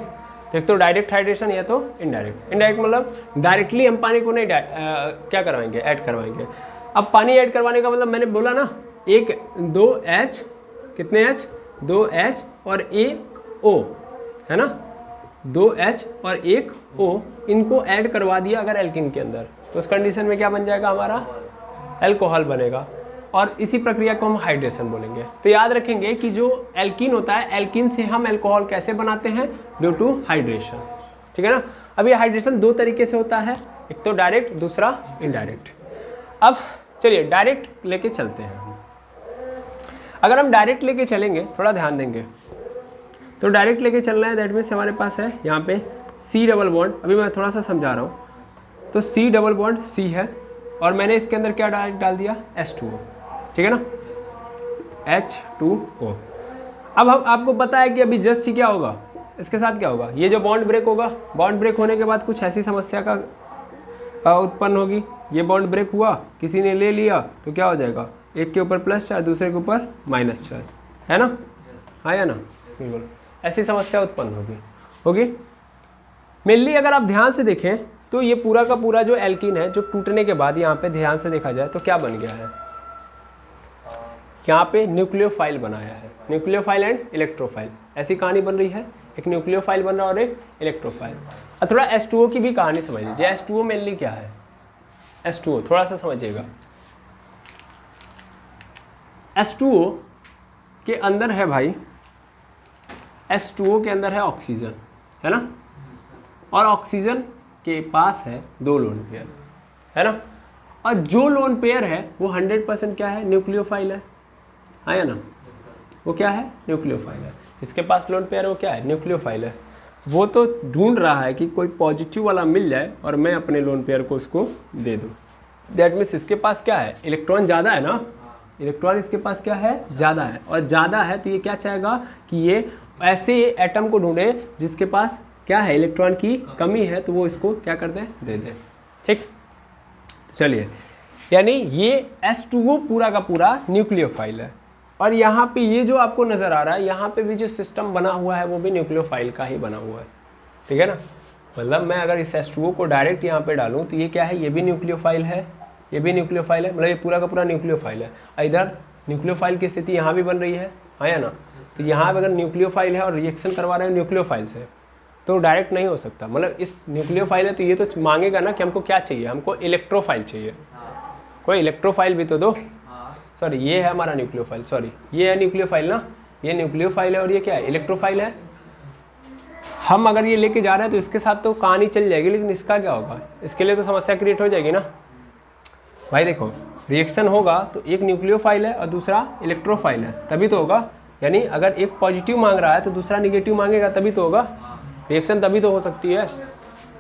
तो एक तो डायरेक्ट हाइड्रेशन या तो इनडायरेक्ट। इनडायरेक्ट मतलब डायरेक्टली हम पानी को नहीं क्या करवाएंगे? ऐड करवाएंगे। अब पानी ऐड करवाने का मतलब मैंने बोला ना, एक 2H, कितने H? 2H और एक O, है ना? 2H और एक O, इनको ऐड करवा दिया अगर एल्कीन के अंदर, तो उस कंडीशन में क्या बन जाएगा? हमारा अल्कोहल बनेगा। और इसी प्रक्रिया को हम हाइड्रेशन बोलेंगे। तो याद रखेंगे कि जो एल्कीन होता है, एल्कीन से हम अल्कोहल कैसे बनाते हैं, ड्यू टू हाइड्रेशन। ठीक है ना। अब ये हाइड्रेशन दो तरीके से होता है, एक तो डायरेक्ट, दूसरा इनडायरेक्ट। अब चलिए डायरेक्ट लेके चलते हैं। अगर हम डायरेक्ट लेके चलेंगे, थोड़ा ध्यान देंगे, तो डायरेक्ट लेके चलना है, दैट मीन्स हमारे पास है यहाँ पे C डबल बॉन्ड। अभी मैं थोड़ा सा समझा रहा हूँ। तो C डबल बॉन्ड C है और मैंने इसके अंदर क्या डाल दिया, H2O। ठीक है ना, H2O। अब हम आपको पता है कि अभी जस्ट ही क्या होगा, इसके साथ क्या होगा, ये जो बॉन्ड ब्रेक होगा, बॉन्ड ब्रेक होने के बाद कुछ ऐसी समस्या का उत्पन्न होगी। ये बॉन्ड ब्रेक हुआ, किसी ने ले लिया, तो क्या हो जाएगा, एक के ऊपर प्लस चार्ज, दूसरे के ऊपर माइनस चार्ज, है ना। हाँ या ना, बिल्कुल ऐसी समस्या उत्पन्न होगी। मेनली अगर आप ध्यान से देखें तो ये पूरा का पूरा जो एल्कीन है, जो टूटने के बाद यहाँ पे ध्यान से देखा जाए तो क्या बन गया है, यहाँ पे न्यूक्लियोफाइल बनाया है। न्यूक्लियोफाइल एंड इलेक्ट्रोफाइल, ऐसी कहानी बन रही है, एक न्यूक्लियोफाइल बन रहा है और एक इलेक्ट्रोफाइल। अब थोड़ा H2O की भी कहानी समझ लीजिए। H2O मेनली क्या है, H2O थोड़ा सा समझिएगा। H2O के अंदर है भाई, H2O के अंदर है ऑक्सीजन, है ना, और ऑक्सीजन के पास है दो लोन पेयर, है ना। और जो लोन पेयर है वो 100% क्या है, न्यूक्लियोफाइल है, हाँ या ना, वो क्या है, न्यूक्लियोफाइल है। जिसके पास लोन पेयर है वो क्या है, न्यूक्लियोफाइल है। वो तो ढूंढ रहा है कि कोई पॉजिटिव वाला मिल जाए और मैं अपने लोन पेयर को उसको दे दूँ। दैट मीन्स इसके पास क्या है, इलेक्ट्रॉन ज़्यादा है ना, इलेक्ट्रॉन इसके पास क्या है, ज़्यादा है। और ज़्यादा है तो ये क्या चाहेगा कि ये ऐसे एटम को ढूंढे जिसके पास क्या है, इलेक्ट्रॉन की कमी है, तो वो इसको क्या कर दे, दे दे। ठीक, तो चलिए, यानी ये H2O पूरा का पूरा न्यूक्लियोफाइल है। और यहाँ पे ये जो आपको नज़र आ रहा है, यहाँ पे भी जो सिस्टम बना हुआ है वो भी न्यूक्लियोफाइल का ही बना हुआ है। ठीक है ना, मतलब मैं अगर इस H2O को डायरेक्ट यहाँ पे डालूँ तो ये क्या है, ये भी न्यूक्लियोफाइल है, ये भी न्यूक्लियोफाइल है, मतलब ये पूरा का पूरा न्यूक्लियोफाइल है। इधर न्यूक्लियोफाइल की स्थिति यहाँ भी बन रही है, हाँ या ना। तो यहाँ अगर न्यूक्लियोफाइल है और रिएक्शन करवा रहे हैं न्यूक्लियोफाइल से, तो डायरेक्ट नहीं हो सकता। मतलब इस न्यूक्लियोफाइल है तो ये तो मांगेगा ना कि हमको क्या चाहिए, हमको इलेक्ट्रोफाइल चाहिए, कोई इलेक्ट्रोफाइल भी तो दो। सॉरी, ये है हमारा न्यूक्लियोफाइल, सॉरी ये है न्यूक्लियोफाइल ना, ये न्यूक्लियोफाइल है और ये क्या है, इलेक्ट्रोफाइल है। हम अगर ये लेके जा रहे हैं तो इसके साथ तो कहानी चल जाएगी, लेकिन इसका क्या होगा, इसके लिए तो समस्या क्रिएट हो जाएगी ना भाई। देखो, रिएक्शन होगा तो एक न्यूक्लियोफाइल है और दूसरा इलेक्ट्रोफाइल है, तभी तो होगा। यानी अगर एक पॉजिटिव मांग रहा है तो दूसरा निगेटिव मांगेगा, तभी तो होगा रिएक्शन, तभी तो हो सकती है।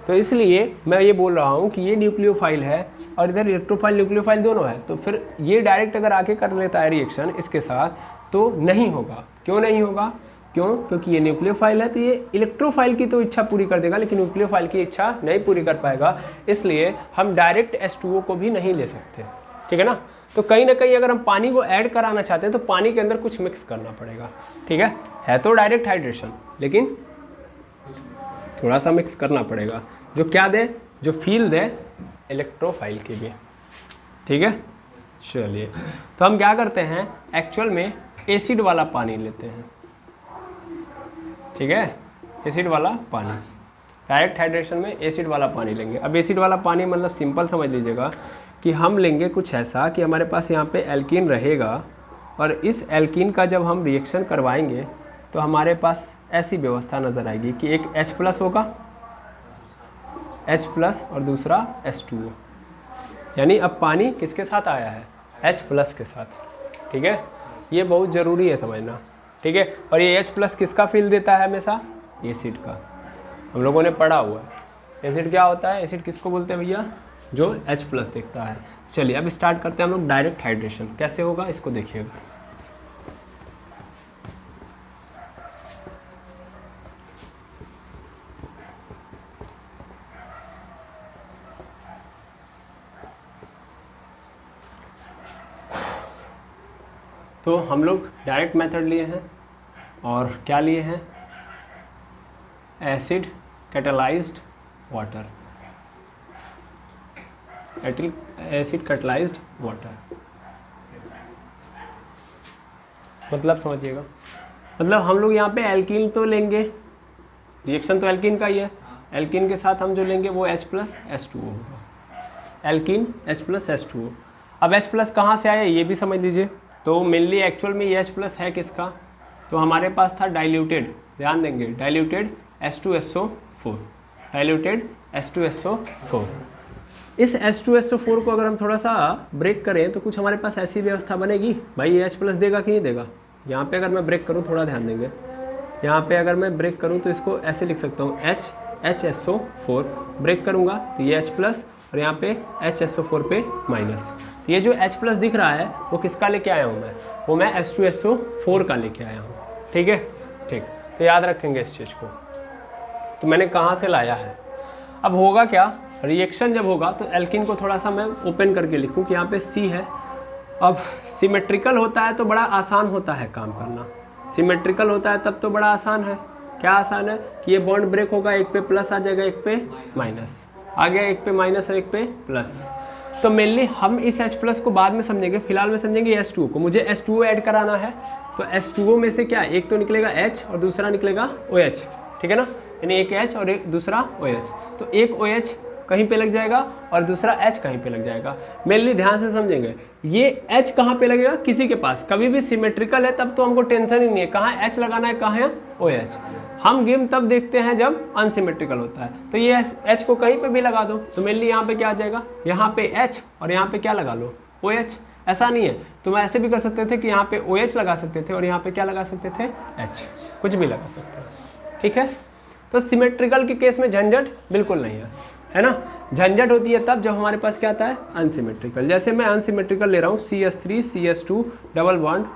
तो इसलिए मैं ये बोल रहा हूँ कि ये न्यूक्लियोफाइल है और इधर इलेक्ट्रोफाइल न्यूक्लियोफाइल दोनों है, तो फिर ये डायरेक्ट अगर आके कर लेता है रिएक्शन इसके साथ तो नहीं होगा। क्यों नहीं होगा, क्यों, क्योंकि ये न्यूक्लियोफाइल है तो ये इलेक्ट्रोफाइल की तो इच्छा पूरी कर देगा, लेकिन न्यूक्लियोफाइल की इच्छा नहीं पूरी कर पाएगा। इसलिए हम डायरेक्ट H2O को भी नहीं ले सकते। ठीक है ना। तो कहीं ना कहीं अगर हम पानी को ऐड कराना चाहते हैं तो पानी के अंदर कुछ मिक्स करना पड़ेगा। ठीक है तो डायरेक्ट हाइड्रेशन, लेकिन थोड़ा सा मिक्स करना पड़ेगा, जो क्या दे, जो फील दे इलेक्ट्रोफाइल की भी। ठीक है, चलिए, तो हम क्या करते हैं, एक्चुअल में एसिड वाला पानी लेते हैं। ठीक है, एसिड वाला पानी, डायरेक्ट हाइड्रेशन में एसिड वाला पानी लेंगे। अब एसिड वाला पानी मतलब सिंपल समझ लीजिएगा कि हम लेंगे कुछ ऐसा कि हमारे पास यहाँ पे एल्कीन रहेगा और इस एल्कीन का जब हम रिएक्शन करवाएंगे तो हमारे पास ऐसी व्यवस्था नज़र आएगी कि एक H+ होगा, H+ और दूसरा H2O। यानी अब पानी किसके साथ आया है, H+ के साथ। ठीक है, ये बहुत ज़रूरी है समझना। ठीक है, और ये H+ किसका फील देता है हमेशा, एसिड का। हम लोगों ने पढ़ा हुआ है एसिड क्या होता है, एसिड किसको बोलते हैं भैया, जो H+ देखता है। चलिए अब स्टार्ट करते हैं हम लोग डायरेक्ट हाइड्रेशन। कैसे होगा इसको देखिएगा। तो हम लोग डायरेक्ट मेथड लिए हैं और क्या लिए हैं, acid catalysed water, acid catalysed water. मतलब समझिएगा, मतलब हम लोग यहाँ पे एल्कीन तो लेंगे, रिएक्शन तो एल्कीन का ही है, एल्कीन के साथ हम जो लेंगे वो H+ H2O होगा, एल्कीन H+ H2O। अब H प्लस कहाँ से आया ये भी समझ लीजिए। तो मेनली एक्चुअल में ये H प्लस है किसका, तो हमारे पास था डाइल्यूटेड, ध्यान देंगे, डाइल्यूटेड H2SO4, डाइल्यूटेड H2SO4। इस H2SO4 को अगर हम थोड़ा सा ब्रेक करें तो कुछ हमारे पास ऐसी व्यवस्था बनेगी, भाई ये H प्लस देगा कि नहीं देगा। यहाँ पे अगर मैं ब्रेक करूँ, थोड़ा ध्यान देंगे, यहाँ पे अगर मैं ब्रेक करूँ तो इसको ऐसे लिख सकता हूँ HSO4, ब्रेक करूँगा तो ये H प्लस और यहाँ पे HSO4 पे माइनस। ये जो H प्लस दिख रहा है वो किसका लेके आया हूँ मैं, वो मैं H2SO4 का लेके आया हूँ, ठीक है, ठीक। तो याद रखेंगे इस चीज़ को। तो मैंने कहाँ से लाया है। अब होगा क्या, रिएक्शन जब होगा तो एल्किन को थोड़ा सा मैं ओपन करके लिखूँ कि यहाँ पे C है। अब सिमेट्रिकल होता है तो बड़ा आसान होता है काम करना, सिमेट्रिकल होता है तब तो बड़ा आसान है। क्या आसान है कि ये बॉन्ड ब्रेक होगा, एक पे प्लस आ जाएगा, एक पे माइनस आ गया, एक पे माइनस और एक पे प्लस। तो मेनली हम इस H प्लस को बाद में समझेंगे, फिलहाल में समझेंगे H2O को। मुझे H2O ऐड कराना है तो H2O में से क्या, एक तो निकलेगा H और दूसरा निकलेगा OH, ठीक है ना, यानी एक H और एक दूसरा OH। तो एक OH कहीं पे लग जाएगा और दूसरा H कहीं पे लग जाएगा। मेनली ध्यान से समझेंगे, ये H कहाँ पे लगेगा, किसी के पास, कभी भी सिमेट्रिकल है तब तो हमको टेंशन ही नहीं है कहाँ H लगाना है, कहाँ है OH। हम गेम तब देखते हैं जब अनसिमेट्रिकल होता है, तो ये H को कहीं पे भी लगा दो। तो मेनली यहाँ पे क्या आ जाएगा, यहाँ पे H और यहाँ पे क्या लगा लो, OH। ऐसा नहीं है तो मैं ऐसे भी कर सकते थे कि यहाँ पे OH लगा सकते थे और यहाँ पे क्या लगा सकते थे, H, कुछ भी लगा सकते हैं, ठीक है। तो सिमेट्रिकल के केस में झंझट बिल्कुल नहीं है ना। झंझट होती है तब जब हमारे पास क्या आता है, अनसिमेट्रिकल। जैसे मैं अनसिमेट्रिकल ले रहा हूँ CH3 CH2 double bond,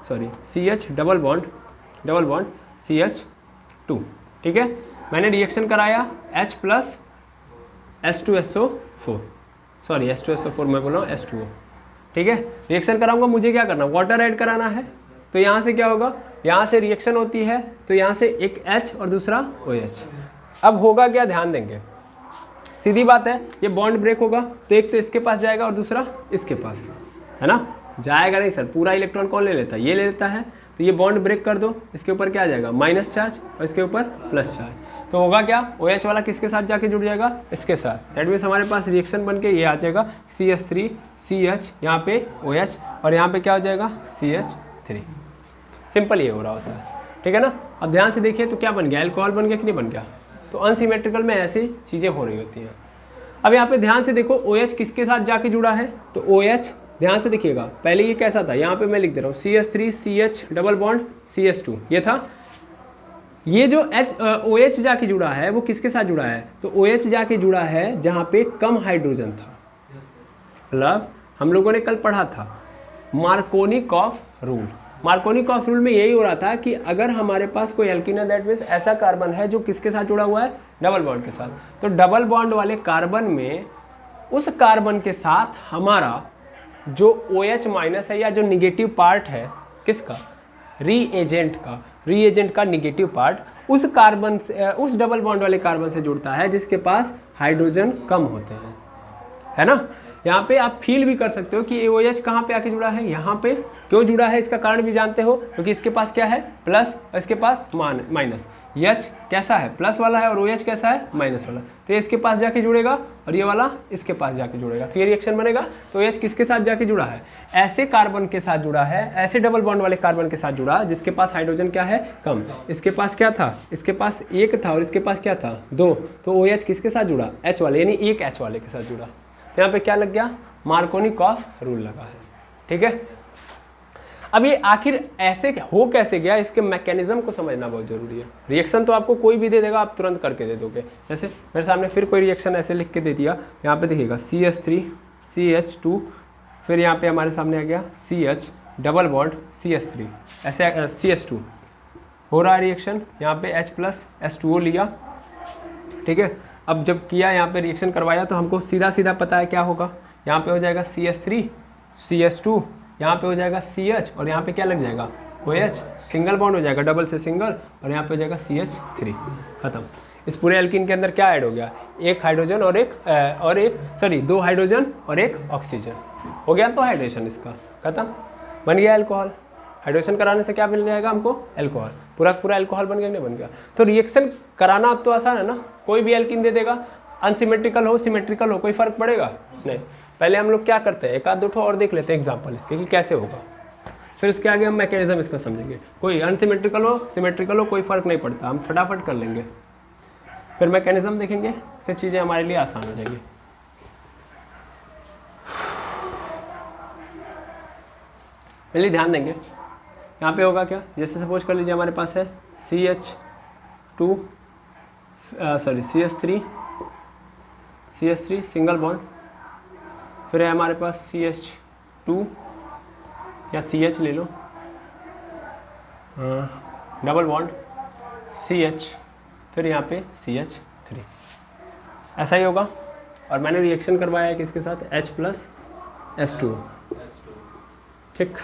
sorry CH double bond CH2, ठीक है। मैंने रिएक्शन कराया H plus H2SO4, sorry H2SO4 मैं बोल रहा हूँ H2O, ठीक है। रिएक्शन कराऊंगा, मुझे क्या करना, वाटर ऐड कराना है। तो यहाँ से क्या होगा, यहाँ से रिएक्शन होती है तो यहाँ से एक H और दूसरा OH। अब होगा क्या, ध्यान देंगे, सीधी बात है, ये बॉन्ड ब्रेक होगा तो एक तो इसके पास जाएगा और दूसरा इसके पास, है ना। जाएगा नहीं सर, पूरा इलेक्ट्रॉन कौन ले लेता है, ये ले लेता है। तो ये बॉन्ड ब्रेक कर दो, इसके ऊपर क्या आ जाएगा, माइनस चार्ज और इसके ऊपर प्लस चार्ज। तो होगा क्या, OH वाला किसके साथ जाके जुड़ जाएगा, इसके साथ। दैट मीन्स हमारे पास रिएक्शन बन के ये आ जाएगा CH3 CH, यहाँ पे OH और यहाँ पे क्या हो जाएगा CH3। सिंपल ये हो रहा होता है, ठीक है ना। अब ध्यान से देखिए तो क्या बन गया, अल्कोहल बन गया कि नहीं बन गया। तो अनसिमेट्रिकल में ऐसी चीज़ें हो रही होती हैं। अब यहाँ पे ध्यान से देखो OH किसके साथ जाके जुड़ा है, तो OH ध्यान से देखिएगा, पहले ये कैसा था, यहाँ पे मैं लिख दे रहा हूँ CH3 CH double bond CH2, ये था। ये जो OH जाके जुड़ा है वो किसके साथ जुड़ा है, तो OH जाके जुड़ा है जहाँ पे कम हाइड्रोजन था। मतलब हम लोगों ने कल पढ़ा था मार्कोनिकॉफ रूल। मार्कोनिकॉफ रूल में यही हो रहा था कि अगर हमारे पास कोई एल्कीन है, दैट मीन्स ऐसा कार्बन है जो किसके साथ जुड़ा हुआ है, डबल बॉन्ड के साथ। तो डबल बॉन्ड वाले कार्बन में उस कार्बन के साथ हमारा जो OH माइनस है या जो निगेटिव पार्ट है किसका, रीएजेंट का निगेटिव पार्ट उस कार्बन से, उस डबल बॉन्ड वाले कार्बन से जुड़ता है जिसके पास हाइड्रोजन कम होते हैं, है ना। यहाँ पे आप फील भी कर सकते हो कि OH कहाँ पे आके जुड़ा है, यहाँ पे। क्यों जुड़ा है इसका कारण भी जानते हो, क्योंकि इसके पास क्या है, प्लस और इसके पास माइनस। H कैसा है, प्लस वाला है और OH कैसा है, माइनस वाला। तो ये इसके पास जाके जुड़ेगा और ये वाला इसके पास जाके जुड़ेगा, तो ये रिएक्शन बनेगा। तो OH किसके साथ जाके जुड़ा है, ऐसे कार्बन के साथ जुड़ा है, ऐसे डबल बॉन्ड वाले कार्बन के साथ जुड़ा जिसके पास हाइड्रोजन क्या है, कम। इसके पास क्या था, इसके पास एक था और इसके पास क्या था, दो। तो OH किसके साथ जुड़ा, H वाले, यानी एक H वाले के साथ जुड़ा। तो यहाँ पे क्या लग गया, मार्कोनिकॉफ रूल लगा है, ठीक है। अब ये आखिर ऐसे हो कैसे गया, इसके मैकेनिज्म को समझना बहुत जरूरी है। रिएक्शन तो आपको कोई भी दे देगा, आप तुरंत करके दे दोगे। जैसे मेरे सामने फिर कोई रिएक्शन ऐसे लिख के दे दिया, यहाँ पे देखिएगा CH3 CH2, फिर यहाँ पे हमारे सामने आ गया CH डबल बॉन्ड CH3, ऐसे CH2 हो रहा है रिएक्शन। यहाँ पे H प्लस H2O लिया, ठीक है। अब जब किया यहाँ पे रिएक्शन करवाया तो हमको सीधा सीधा पता है क्या होगा, यहाँ पे हो जाएगा CH3 CH2, यहाँ पे हो जाएगा CH और यहाँ पे क्या लग जाएगा, OH, सिंगल बॉन्ड हो जाएगा, डबल से सिंगल, और यहाँ पे हो जाएगा CH3, खत्म। इस पूरे एल्कीन के अंदर क्या ऐड हो गया, एक हाइड्रोजन और एक सॉरी 2 हाइड्रोजन और 1 ऑक्सीजन हो गया। तो हाइड्रेशन इसका खत्म, बन गया अल्कोहल। हाइड्रेशन कराने से क्या मिल जाएगा हमको, अल्कोहल। पूरा अल्कोहल बन गया, नहीं बन गया। तो रिएक्शन कराना अब तो आसान है ना, कोई भी एल्कीन दे देगा, अनसिमेट्रिकल हो सिमेट्रिकल हो कोई फर्क पड़ेगा नहीं। पहले हम लोग क्या करते हैं, एक आध दो ठो और देख लेते हैं एग्जाम्पल इसके कि कैसे होगा, फिर इसके आगे हम मैकेनिज्म इसका समझेंगे। कोई अनसिमेट्रिकल हो सिमेट्रिकल हो कोई फ़र्क नहीं पड़ता, हम फटाफट कर लेंगे, फिर मैकेनिज्म देखेंगे, फिर चीज़ें हमारे लिए आसान हो जाएगी। पहले ध्यान देंगे यहाँ पे होगा क्या, जैसे सपोज कर लीजिए हमारे पास है CH3 सिंगल बॉन्ड, फिर है हमारे पास CH2 या CH ले लो डबल बॉन्ड CH, फिर यहाँ पे CH3, ऐसा ही होगा। और मैंने रिएक्शन करवाया है किसके साथ, H+S2, ठीक।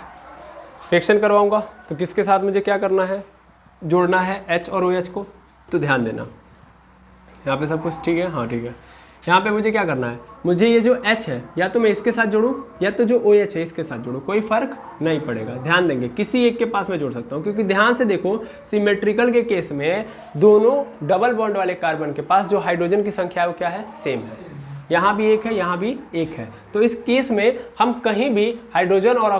रिएक्शन करवाऊंगा तो किसके साथ मुझे क्या करना है, जोड़ना है H और OH को। तो ध्यान देना यहाँ पे सब कुछ ठीक है, हाँ ठीक है। यहाँ पे मुझे क्या करना है, मुझे ये जो H है या तो मैं इसके साथ जोड़ूँ या तो जो OH है इसके साथ जोड़ूँ, कोई फर्क नहीं पड़ेगा। ध्यान देंगे किसी एक के पास मैं जोड़ सकता हूँ, क्योंकि ध्यान से देखो सिमेट्रिकल के केस में दोनों डबल बॉन्ड वाले कार्बन के पास जो हाइड्रोजन की संख्या है वो क्या है, सेम है। यहाँ भी एक है, यहाँ भी एक है, तो इस केस में हम कहीं भी हाइड्रोजन और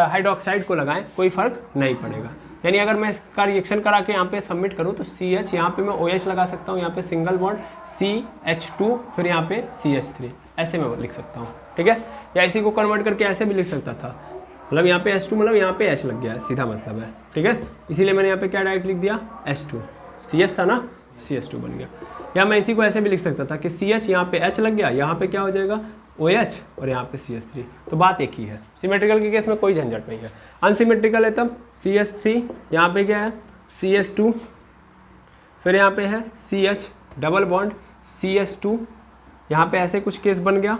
हाइड्रोक्साइड को लगाएं कोई फर्क नहीं पड़ेगा। यानी अगर मैं इसका रिएक्शन करा के यहाँ पे सबमिट करूँ तो CH, यहाँ पे मैं OH लगा सकता हूँ, यहाँ पे सिंगल बॉन्ड CH2, फिर यहाँ पे CH3, ऐसे मैं लिख सकता हूँ, ठीक है। या इसी को कन्वर्ट करके ऐसे भी लिख सकता था, मतलब यहाँ पे H2 मतलब यहाँ पे H लग गया है, सीधा मतलब है, ठीक है। इसीलिए मैंने यहाँ पे क्या डायरेक्ट लिख दिया, H2, CH था ना, CH2 बन गया। या मैं इसी को ऐसे भी लिख सकता था कि CH यहाँ पे H लग गया, यहाँ पे क्या हो जाएगा OH और यहाँ पे CH3, तो बात एक ही है। सिमेट्रिकल के केस में कोई झंझट नहीं है। अनसिमेट्रिकल है तब CH3, यहाँ पे क्या है CH2, फिर यहाँ पे है CH डबल बॉन्ड CH2, यहाँ पे ऐसे कुछ केस बन गया।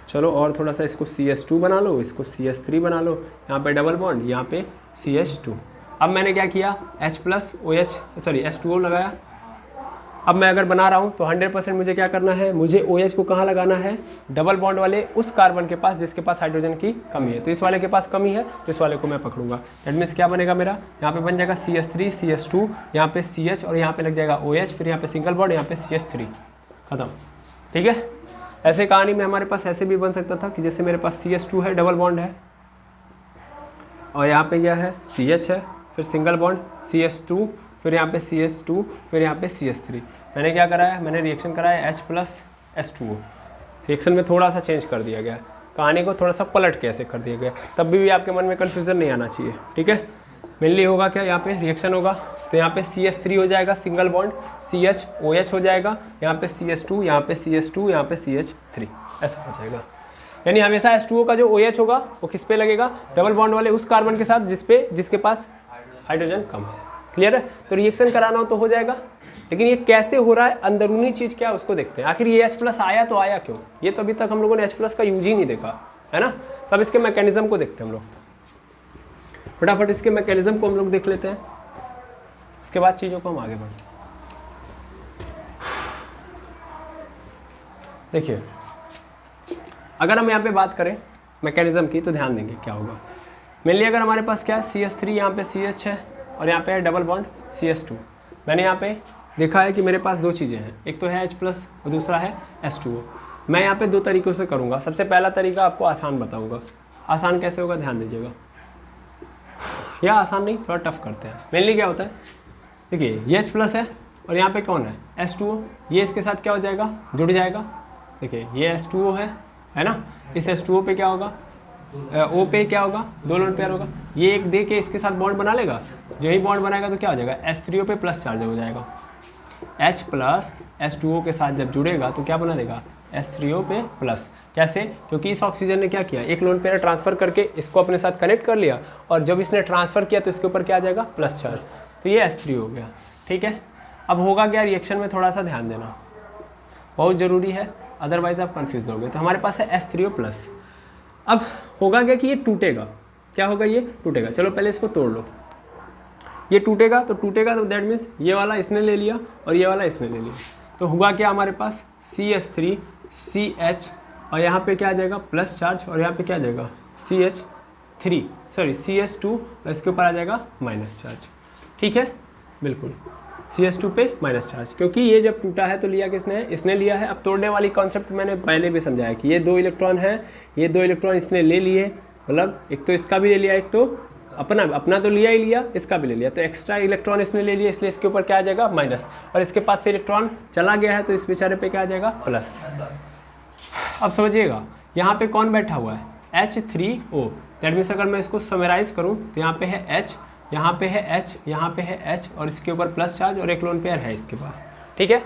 चलो और थोड़ा सा इसको CH2 बना लो, इसको CH3 बना लो, यहाँ पे डबल बॉन्ड, यहाँ पे CH2। अब मैंने क्या किया, H2O लगाया। अब मैं अगर बना रहा हूँ तो 100% मुझे क्या करना है, मुझे OH को कहाँ लगाना है, डबल बॉन्ड वाले उस कार्बन के पास जिसके पास हाइड्रोजन की कमी है। तो इस वाले के पास कमी है तो इस वाले को मैं पकड़ूंगा। दैट मीन्स क्या बनेगा मेरा, यहाँ पे बन जाएगा CH3 CH2, यहाँ पे CH और यहाँ पे लग जाएगा OH, फिर यहाँ पे सिंगल बॉन्ड, यहाँ पे CH3, खत्म, ठीक है। ऐसे कहानी में हमारे पास ऐसे भी बन सकता था कि जैसे मेरे पास CH2 है, डबल बॉन्ड है, और यहाँ पे क्या है CH है, फिर सिंगल बॉन्ड CH2, फिर यहाँ पे CH2, फिर यहाँ पे CH3। मैंने क्या कराया, मैंने रिएक्शन कराया H+S2O। रिएक्शन में थोड़ा सा चेंज कर दिया गया, कहानी को थोड़ा सा पलट के ऐसे कर दिया गया, तब भी आपके मन में कन्फ्यूज़न नहीं आना चाहिए, ठीक है। मेनली होगा क्या, यहाँ पे रिएक्शन होगा तो यहाँ पे CH3 हो जाएगा, सिंगल बॉन्ड CH OH हो जाएगा, यहाँ पे CH2, यहाँ पे CH2, यहाँ पे CH3, ऐसा हो जाएगा। यानी हमेशा H2O का जो OH होगा वो किस पे लगेगा, डबल बॉन्ड वाले उस कार्बन के साथ जिसके पास हाइड्रोजन कम है। क्लियर है। तो रिएक्शन कराना हो तो हो जाएगा, लेकिन ये कैसे हो रहा है, अंदरूनी चीज़ क्या है उसको देखते हैं। आखिर ये H+ आया तो आया क्यों, ये तो अभी तक हम लोगों ने H+ का यूज ही नहीं देखा है ना। तो अब इसके मैकेनिज्म को देखते हैं हम लोग, फटाफट इसके मैकेनिज्म को हम लोग देख लेते हैं, इसके बाद चीज़ों को हम आगे बढ़ें। देखिए अगर हम यहाँ पे बात करें मैकेनिज्म की तो ध्यान देंगे क्या होगा। मेनली अगर हमारे पास क्या है CH3, यहाँ पे CH है और यहाँ पे है डबल बॉन्ड CH2। मैंने यहाँ पे देखा है कि मेरे पास दो चीज़ें हैं, एक तो है H+ और दूसरा है H2O। मैं यहाँ पे दो तरीक़ों से करूँगा। सबसे पहला तरीका आपको आसान बताऊँगा। आसान कैसे होगा ध्यान दीजिएगा, या आसान नहीं थोड़ा टफ करते हैं। मेनली क्या होता है, देखिए ये H+ है और यहाँ पे कौन है H2O, ये इसके साथ क्या हो जाएगा, जुड़ जाएगा। देखिए ये H2O है ना, इस H2O पे क्या होगा, O पे क्या होगा, दो लोन पेयर होगा। ये एक दे के इसके साथ बॉन्ड बना लेगा, जो ही बॉन्ड बनाएगा तो क्या हो जाएगा H3O पे प्लस चार्ज हो जाएगा। H+ H2O के साथ जब जुड़ेगा तो क्या बना देगा H3O पे प्लस। कैसे, क्योंकि इस ऑक्सीजन ने क्या किया, एक लोन पेयर ट्रांसफर करके इसको अपने साथ कनेक्ट कर लिया और जब इसने ट्रांसफर किया तो इसके ऊपर क्या आ जाएगा प्लस चार्ज, तो ये H3 हो गया। ठीक है, अब होगा क्या, रिएक्शन में थोड़ा सा ध्यान देना बहुत ज़रूरी है, अदरवाइज आप कन्फ्यूज होगे। तो हमारे पास है H3O+। अब होगा क्या कि ये टूटेगा, क्या होगा, ये टूटेगा। चलो पहले इसको तोड़ लो, ये टूटेगा तो दैट मीन्स ये वाला इसने ले लिया और ये वाला इसने ले लिया, तो हुआ क्या हमारे पास CH3 CH और यहाँ पे क्या आ जाएगा प्लस चार्ज और यहाँ पे क्या आ जाएगा CH2 और इसके ऊपर आ जाएगा माइनस चार्ज। ठीक है, बिल्कुल CH2 पे माइनस चार्ज, क्योंकि ये जब टूटा है तो लिया किसने है, इसने लिया है। अब तोड़ने वाली कॉन्सेप्ट मैंने पहले भी समझाया कि ये 2 इलेक्ट्रॉन है, ये 2 इलेक्ट्रॉन इसने ले लिए, मतलब एक तो इसका भी ले लिया, एक तो अपना तो लिया ही लिया, इसका भी ले लिया, तो एक्स्ट्रा इलेक्ट्रॉन इसने ले लिया, इसलिए इसके ऊपर क्या आ जाएगा माइनस, और इसके पास से इलेक्ट्रॉन चला गया है तो इस बेचारे पे क्या आ जाएगा प्लस। अब समझिएगा यहाँ पे कौन बैठा हुआ है, H3O, दैट मीन्स अगर मैं इसको समराइज करूँ तो यहाँ पे है H, यहाँ पे है H, यहाँ पे है H, और इसके ऊपर प्लस चार्ज और एक लोन पेयर है इसके पास, ठीक है।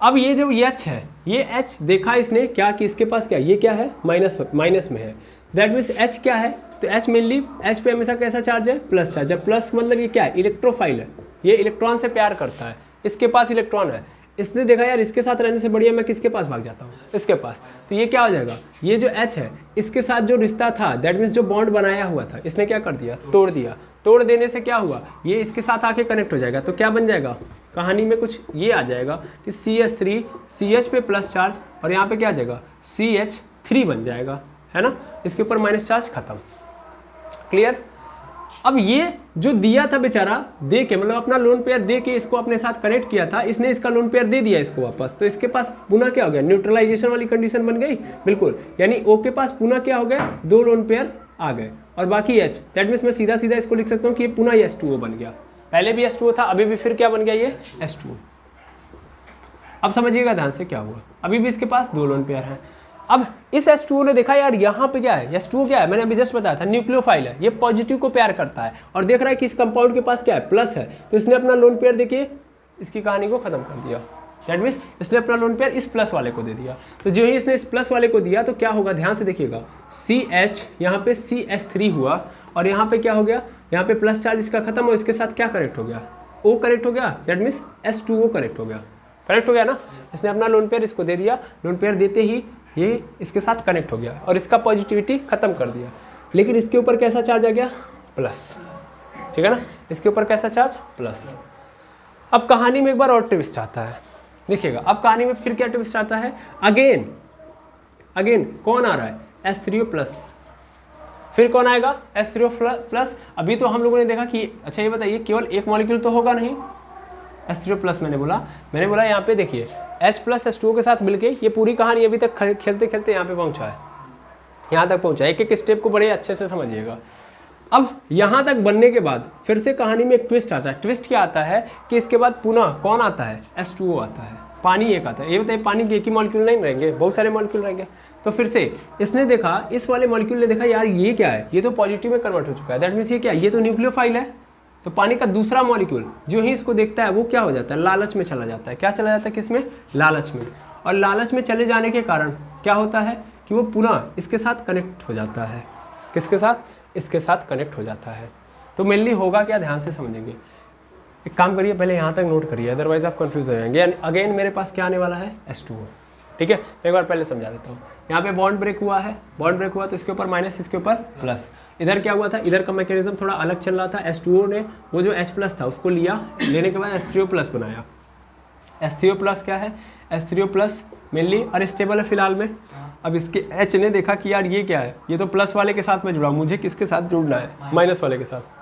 अब ये जो H है, ये H देखा इसने क्या कि इसके पास क्या, ये क्या है माइनस में है, दैट मीन्स H क्या है, तो H मेनली, H पे हमेशा कैसा चार्ज है, प्लस चार्ज है। प्लस मतलब ये क्या है, इलेक्ट्रोफाइल है, ये इलेक्ट्रॉन से प्यार करता है, इसके पास इलेक्ट्रॉन है, इसने देखा यार इसके साथ रहने से बढ़िया मैं किसके पास भाग जाता हूँ, इसके पास, तो ये क्या हो जाएगा, ये जो H है इसके साथ जो रिश्ता था, दैट मीन्स जो बॉन्ड बनाया हुआ था, इसने क्या कर दिया, तोड़ दिया। तोड़ देने से क्या हुआ, ये इसके साथ आके कनेक्ट हो जाएगा, तो क्या बन जाएगा, कहानी में कुछ ये आ जाएगा कि CH3 CH पे प्लस चार्ज, और यहाँ पे क्या आ जाएगा CH3 बन जाएगा, है ना, इसके ऊपर माइनस चार्ज खत्म, क्लियर। अब ये जो दिया था बेचारा दे के, मतलब अपना लोन पेयर दे के इसको अपने साथ कनेक्ट किया था, इसने इसका लोन पेयर दे दिया इसको वापस, तो इसके पास पुनः क्या हो गया, न्यूट्रलाइजेशन वाली कंडीशन बन गई, बिल्कुल, यानी O के पास पुनः क्या हो गया, 2 लोन पेयर आ गए, और बाकी H, दैट मीन्स मैं सीधा सीधा इसको लिख सकता हूँ कि ये पुनः H2O बन गया, पहले भी H2O था, अभी भी फिर क्या बन गया, ये H2O। अब समझिएगा ध्यान से क्या हुआ, अभी भी इसके पास 2 लोन पेयर हैं। अब इस H2O ने देखा यार यहाँ पे क्या है, H2O क्या है, मैंने अभी जस्ट बताया था न्यूक्लियोफाइल है, ये पॉजिटिव को प्यार करता है, और देख रहा है कि इस कंपाउंड के पास क्या है, प्लस है, तो इसने अपना लोन पेयर देके इसकी कहानी को खत्म कर दिया, दैट मीन्स इसने अपना लोन पेयर इस प्लस वाले को दे दिया। तो जो ही इसने इस प्लस वाले को दिया तो क्या होगा, ध्यान से देखिएगा, CH यहाँ पे CH3 हुआ, और यहाँ पे क्या हो गया, यहाँ पे प्लस चार्ज इसका खत्म, और इसके साथ क्या कनेक्ट हो गया, O कनेक्ट हो गया, दैट मीन्स H2O कनेक्ट हो गया, कनेक्ट हो गया ना, इसने अपना लोन पेयर इसको दे दिया, लोन पेयर देते ही ये इसके साथ कनेक्ट हो गया और इसका पॉजिटिविटी खत्म कर दिया, लेकिन इसके ऊपर कैसा चार्ज आ गया, प्लस, ठीक है ना, इसके ऊपर कैसा चार्ज, प्लस। अब कहानी में एक बार और ट्विस्ट आता है, देखिएगा, अब कहानी में फिर क्या ट्विस्ट आता है, अगेन कौन आ रहा है, H3O प्लस, फिर कौन आएगा, H3O प्लस। अभी तो हम लोगों ने देखा कि अच्छा ये बताइए केवल एक मॉलिक्यूल तो होगा नहीं, H3O प्लस मैंने बोला यहाँ पे देखिए H प्लस H2O के साथ मिलके ये पूरी कहानी अभी तक खेलते खेलते यहाँ पे पहुँचा है, यहाँ तक पहुँचा है, एक एक स्टेप को बड़े अच्छे से समझिएगा। अब यहाँ तक बनने के बाद फिर से कहानी में एक ट्विस्ट आता है, ट्विस्ट क्या आता है कि इसके बाद पुनः कौन आता है, H2O आता है, पानी एक आता है। ये बताइए पानी के एक ही मॉलिक्यूल नहीं रहेंगे, बहुत सारे मॉलिक्यूल रहेंगे। तो फिर से इसने देखा, इस वाले मॉलिक्यूल ने देखा यार ये क्या है, ये तो पॉजिटिव में कन्वर्ट हो चुका है, दैट मीन्स ये क्या है, ये तो न्यूक्लियोफाइल है। तो पानी का दूसरा मॉलिक्यूल जो ही इसको देखता है वो क्या हो जाता है, लालच में चला जाता है। क्या चला जाता है, किसमें, लालच में। और लालच में चले जाने के कारण क्या होता है कि वो पुनः इसके साथ कनेक्ट हो जाता है, किसके साथ, इसके साथ कनेक्ट हो जाता है। तो मेनली होगा क्या, ध्यान से समझेंगे। एक काम करिए, पहले यहाँ तक नोट करिए, अदरवाइज आप कंफ्यूज हो जाएंगे। अगेन मेरे पास क्या आने वाला है, H2O, ठीक है। एक बार पहले समझा देता हूँ। यहाँ पे बॉन्ड ब्रेक हुआ है, बॉन्ड ब्रेक हुआ तो इसके ऊपर माइनस, इसके ऊपर प्लस। इधर क्या हुआ था, इधर का मैकेनिज्म थोड़ा अलग चल रहा था। H2O ने वो जो H प्लस था उसको लिया, लेने के बाद H3O प्लस बनाया। H3O प्लस क्या है, H3O प्लस मेनली अनस्टेबल है फिलहाल में। अब इसके H ने देखा कि यार ये क्या है, ये तो प्लस वाले के साथ मैं जुड़ा, मुझे किसके साथ जुड़ना है, माइनस वाले के साथ।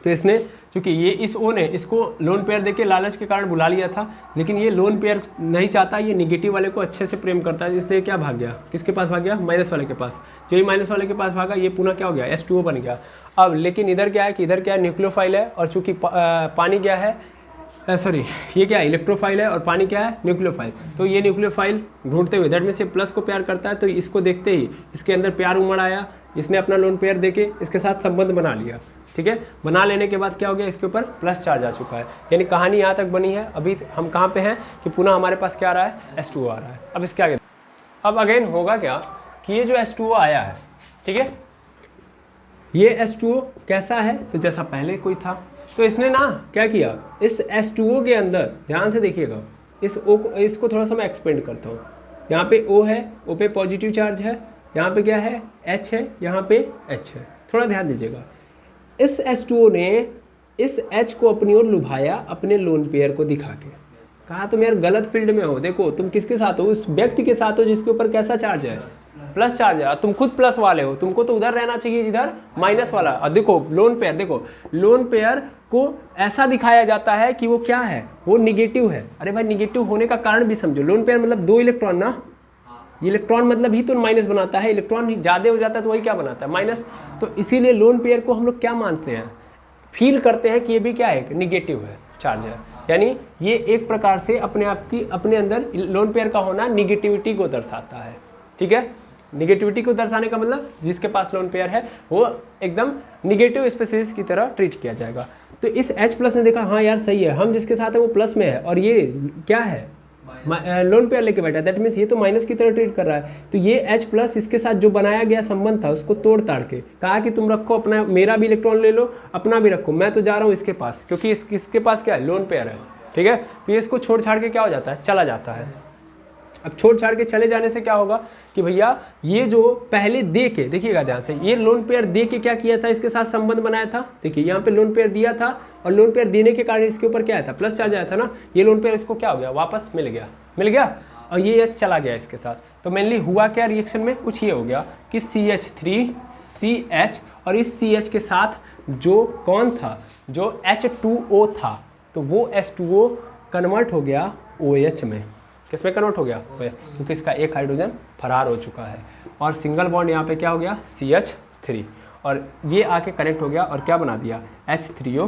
तो इसने, चूंकि ये इस O ने इसको लोन पेयर देके लालच के कारण बुला लिया था, लेकिन ये लोन पेयर नहीं चाहता, ये निगेटिव वाले को अच्छे से प्रेम करता है, इसलिए क्या भाग गया, किसके पास भाग गया, माइनस वाले के पास। जो ही माइनस वाले के पास भागा, ये पुनः क्या हो गया, H2O बन गया। अब लेकिन इधर क्या है कि इधर क्या है, न्यूक्लियोफाइल है, और चूंकि पानी क्या है, सॉरी ये क्या है, इलेक्ट्रोफाइल है, और पानी क्या है, न्यूक्लियोफाइल। तो ये न्यूक्लियोफाइल ढूंढते हुए, दैट मीन्स ये प्लस को प्यार करता है, तो इसको देखते ही इसके अंदर प्यार उमड़ आया, इसने अपना लोन पेयर देके इसके साथ संबंध बना लिया, ठीक है। बना लेने के बाद क्या हो गया, इसके ऊपर प्लस चार्ज आ चुका है। यानी कहानी यहाँ तक बनी है। अभी हम कहाँ पे हैं कि पुनः हमारे पास क्या आ रहा है, H2O आ रहा है। अब इसके आगे अब अगेन होगा क्या कि ये जो H2O आया है, ठीक है, ये H2O कैसा है, तो जैसा पहले कोई था। तो इसने ना क्या किया, इस H2O के अंदर ध्यान से देखिएगा, इस O को, इसको थोड़ा सा मैं एक्सपेंड करता हूँ। यहाँ पे O है, O पे पॉजिटिव चार्ज है, यहाँ पे क्या है, H है, यहाँ पे H है। थोड़ा ध्यान दीजिएगा। इस H2O ने इस H को अपनी ओर लुभाया, अपने लोन पेयर को दिखा के कहा तुम यार गलत फील्ड में हो, देखो तुम किसके साथ हो, उस व्यक्ति के साथ हो जिसके ऊपर कैसा चार्ज है, प्लस चार्ज है, तुम खुद प्लस वाले हो, तुमको तो उधर रहना चाहिए जिधर माइनस वाला। और देखो लोन पेयर, देखो लोन पेयर को ऐसा दिखाया जाता है कि वो क्या है, वो निगेटिव है। अरे भाई निगेटिव होने का कारण भी समझो, लोन पेयर मतलब 2 इलेक्ट्रॉन ना, इलेक्ट्रॉन मतलब ही तो माइनस बनाता है, इलेक्ट्रॉन ज़्यादा हो जाता है तो वही क्या बनाता है, माइनस। तो इसीलिए लोन पेयर को हम लोग क्या मानते हैं, फील करते हैं कि ये भी क्या है, निगेटिव है, चार्ज है। यानी ये एक प्रकार से अपने आप की, अपने अंदर लोन पेयर का होना निगेटिविटी को दर्शाता है। ठीक है, निगेटिविटी को दर्शाने का मतलब जिसके पास लोन पेयर है वो एकदम निगेटिव स्पेसीज की तरह ट्रीट किया जाएगा। तो इस H+ ने देखा हाँ यार सही है, हम जिसके साथ है वो प्लस में है और ये क्या है, लोन पेयर लेके बैठा है, दैट मीन्स ये तो माइनस की तरह ट्रीट कर रहा है। तो ये H+ इसके साथ जो बनाया गया संबंध था उसको तोड़ ताड़ के कहा कि तुम रखो अपना, मेरा भी इलेक्ट्रॉन ले लो, अपना भी रखो, मैं तो जा रहा हूँ इसके पास, क्योंकि इसके पास क्या है, लोन पेयर है। ठीक है, तो ये इसको छोड़ छाड़ के क्या हो जाता है, चला जाता है। अब छोड़ छाड़ के चले जाने से क्या होगा कि भैया ये जो पहले दे के, देखिएगा ध्यान से, ये लोन पेयर दे के क्या किया था, इसके साथ संबंध बनाया था। देखिए यहाँ पे लोन पेयर दिया था और लोन पेयर देने के कारण इसके ऊपर क्या आया था, प्लस चार्ज आया था ना। ये लोन पेयर इसको क्या हो गया, वापस मिल गया और ये चला गया इसके साथ। तो मेनली हुआ क्या रिएक्शन में, कुछ ये हो गया कि CH3 CH और इस CH के साथ जो कौन था, जो H2O था, तो वो H2O कन्वर्ट हो गया OH में। किसमें कन्वर्ट हो गया, क्योंकि इसका एक हाइड्रोजन फरार हो चुका है और सिंगल बॉन्ड यहाँ पे क्या हो गया, CH3, और ये आके कनेक्ट हो गया और क्या बना दिया, H3O+।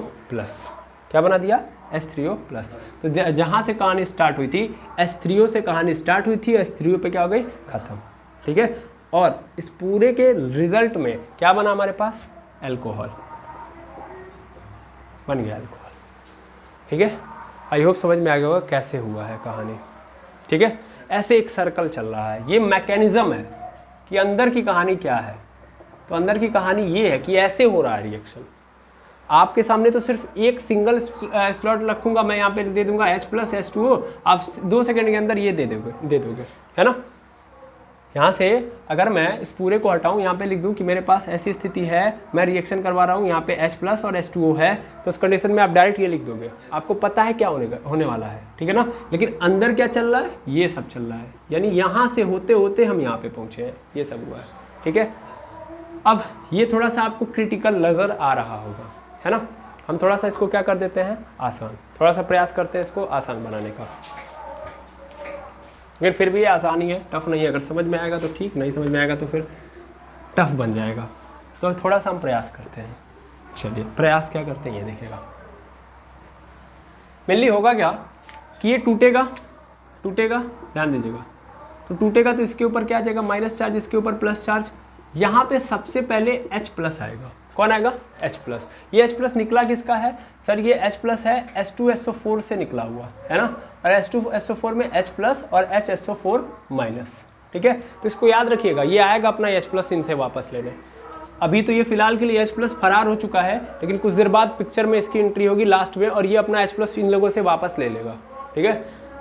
क्या बना दिया, H3O+। तो जहाँ से कहानी स्टार्ट हुई थी, H3O से कहानी स्टार्ट हुई थी, H3O पे क्या हो गई, खत्म। ठीक है, और इस पूरे के रिजल्ट में क्या बना हमारे पास, एल्कोहल बन गया, एल्कोहल। ठीक है, आई होप समझ में आ गया होगा कैसे हुआ है कहानी। ठीक है, ऐसे एक सर्कल चल रहा है, ये मैकेनिज्म है कि अंदर की कहानी क्या है। तो अंदर की कहानी ये है कि ऐसे हो रहा है रिएक्शन। आपके सामने तो सिर्फ एक सिंगल स्लॉट रखूंगा मैं, यहाँ पे दे दूंगा H+ H2O, आप 2 सेकंड के अंदर ये दे दोगे, है ना। यहाँ से अगर मैं इस पूरे को हटाऊँ, यहाँ पे लिख दूँ कि मेरे पास ऐसी स्थिति है, मैं रिएक्शन करवा रहा हूँ, यहाँ पे H+ और H2O है, तो उस कंडीशन में आप डायरेक्ट ये लिख दोगे, आपको पता है क्या होने वाला है। ठीक है ना, लेकिन अंदर क्या चल रहा है, ये सब चल रहा है। यानी यहाँ से होते होते हम यहाँ पे पहुँचे हैं, ये सब हुआ है। ठीक है, अब ये थोड़ा सा आपको क्रिटिकल नज़र आ रहा होगा, है ना। हम थोड़ा सा इसको क्या कर देते हैं, आसान, थोड़ा सा प्रयास करते हैं इसको आसान बनाने का। लेकिन फिर भी ये आसान ही है, टफ नहीं है। अगर समझ में आएगा तो ठीक, नहीं समझ में आएगा तो फिर टफ बन जाएगा। तो थोड़ा सा हम प्रयास करते हैं। चलिए प्रयास क्या करते हैं ये देखिएगा। मेनली होगा क्या कि ये टूटेगा, ध्यान दीजिएगा। तो टूटेगा तो इसके ऊपर क्या आ जाएगा, माइनस चार्ज, इसके ऊपर प्लस चार्ज। यहाँ पे सबसे पहले H+ आएगा। कौन आएगा, H+। ये H+ निकला किसका है सर, ये H+ है H2SO4 से निकला हुआ है ना, और H2SO4 में H+ और HSO4-। ठीक है, तो इसको याद रखिएगा, ये आएगा अपना H+ इनसे वापस लेने। अभी तो ये फिलहाल के लिए H+ फरार हो चुका है, लेकिन कुछ देर बाद पिक्चर में इसकी एंट्री होगी लास्ट में, और ये अपना H+ इन लोगों से वापस ले लेगा। ठीक है,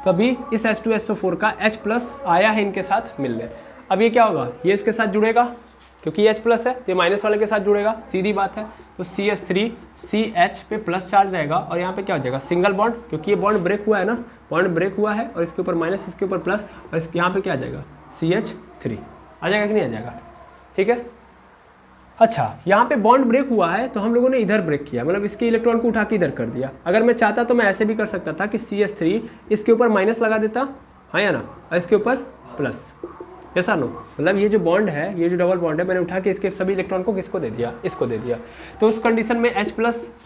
तो अभी इस H2SO4 का H+ आया है इनके साथ मिलने। अब ये क्या होगा, ये इसके साथ जुड़ेगा, क्योंकि ये H+ है तो ये माइनस वाले के साथ जुड़ेगा, सीधी बात है। तो CH3 CH पे प्लस चार्ज रहेगा और यहाँ पे क्या हो जाएगा, सिंगल बॉन्ड, क्योंकि ये बॉन्ड ब्रेक हुआ है ना, बॉन्ड ब्रेक हुआ है, और इसके ऊपर माइनस, इसके ऊपर प्लस, और इसके यहाँ पे क्या आ जाएगा, CH3 आ जाएगा कि नहीं आ जाएगा। ठीक है, अच्छा यहाँ पे बॉन्ड ब्रेक हुआ है तो हम लोगों ने इधर ब्रेक किया, मतलब इसके इलेक्ट्रॉन को उठा के इधर कर दिया। अगर मैं चाहता तो मैं ऐसे भी कर सकता था कि CH3 इसके ऊपर माइनस लगा देता, हाँ या ना, और इसके ऊपर प्लस, ऐसा नो, मतलब ये जो बॉन्ड है, ये जो डबल बॉन्ड है, मैंने उठा के इसके सभी इलेक्ट्रॉन को किसको दे दिया, इसको दे दिया। तो उस कंडीशन में H+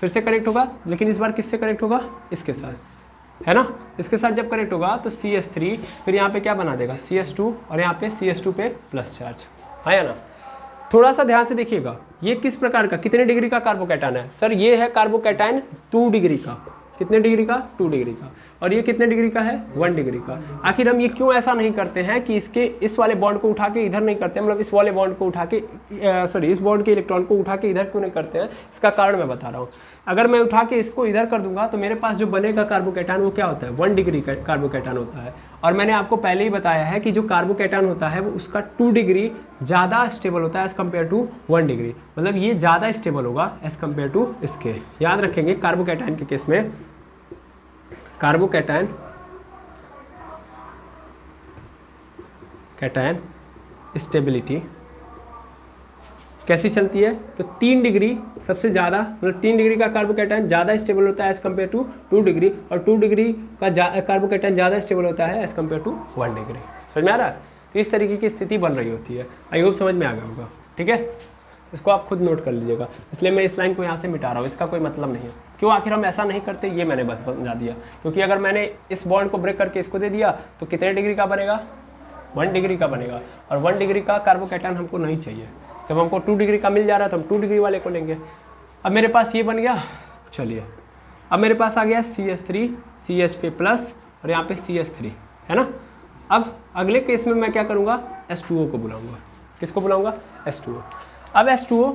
फिर से कनेक्ट होगा, लेकिन इस बार किससे कनेक्ट होगा, इसके साथ, है ना। इसके साथ जब कनेक्ट होगा तो CH3 फिर यहाँ पे क्या बना देगा, CH2, और यहाँ पे CH2 पे प्लस चार्ज, है या ना। थोड़ा सा ध्यान से देखिएगा, ये किस प्रकार का, कितने डिग्री का कार्बोकैटायन है सर, ये है कार्बोकैटायन 2 डिग्री का। कितने डिग्री का, 2 डिग्री का। और ये कितने डिग्री का है, 1 डिग्री का। आखिर हम ये क्यों ऐसा नहीं करते हैं कि इसके इस वाले बॉन्ड को उठा के इधर नहीं करते हैं, मतलब इस वाले बॉन्ड को उठा के इस बॉन्ड के इलेक्ट्रॉन को उठा के इधर क्यों नहीं करते हैं, इसका कारण मैं बता रहा हूँ। अगर मैं उठा के इसको इधर कर दूंगा तो मेरे पास जो बनेगा कार्बोकैटायन वो क्या होता है, 1 डिग्री का कार्बोकैटायन होता है। और मैंने आपको पहले ही बताया है कि जो कार्बोकैटायन होता है वो उसका 2 डिग्री ज़्यादा स्टेबल होता है एज़ कम्पेयर टू 1 डिग्री, मतलब ये ज़्यादा स्टेबल होगा एज़ कम्पेयर टू इसके। याद रखेंगे कार्बोकैटायन के केस में, कार्बोकैटायन स्टेबिलिटी कैसी चलती है, तो 3 डिग्री सबसे ज़्यादा, मतलब 3 डिग्री का कार्बोकैटायन ज़्यादा स्टेबल होता है एज़ कम्पेयर टू 2 डिग्री, और 2 डिग्री का कार्बोकैटायन ज़्यादा स्टेबल होता है एज़ कम्पेयर टू 1 डिग्री। समझ में आ रहा है? तो इस तरीके की स्थिति बन रही होती है। आई होप समझ में आ गया होगा। ठीक है, इसको आप खुद नोट कर लीजिएगा, इसलिए मैं इस लाइन को यहाँ से मिटा रहा हूँ, इसका कोई मतलब नहीं है। क्यों आखिर हम ऐसा नहीं करते, ये मैंने बस समझा दिया, क्योंकि अगर मैंने इस बॉन्ड को ब्रेक करके इसको दे दिया तो कितने डिग्री का बनेगा, 1 डिग्री का बनेगा, और 1 डिग्री का कार्बोकैटायन हमको नहीं चाहिए। जब हमको 2 डिग्री का मिल जा रहा है तो हम 2 डिग्री वाले को लेंगे। अब मेरे पास ये बन गया, चलिए अब मेरे पास आ गया CH3 CH प्लस और यहाँ पे CH3 है ना। अब अगले केस में मैं क्या करूँगा, H2O को बुलाऊँगा। किसको बुलाऊँगा, H2O। अब H2O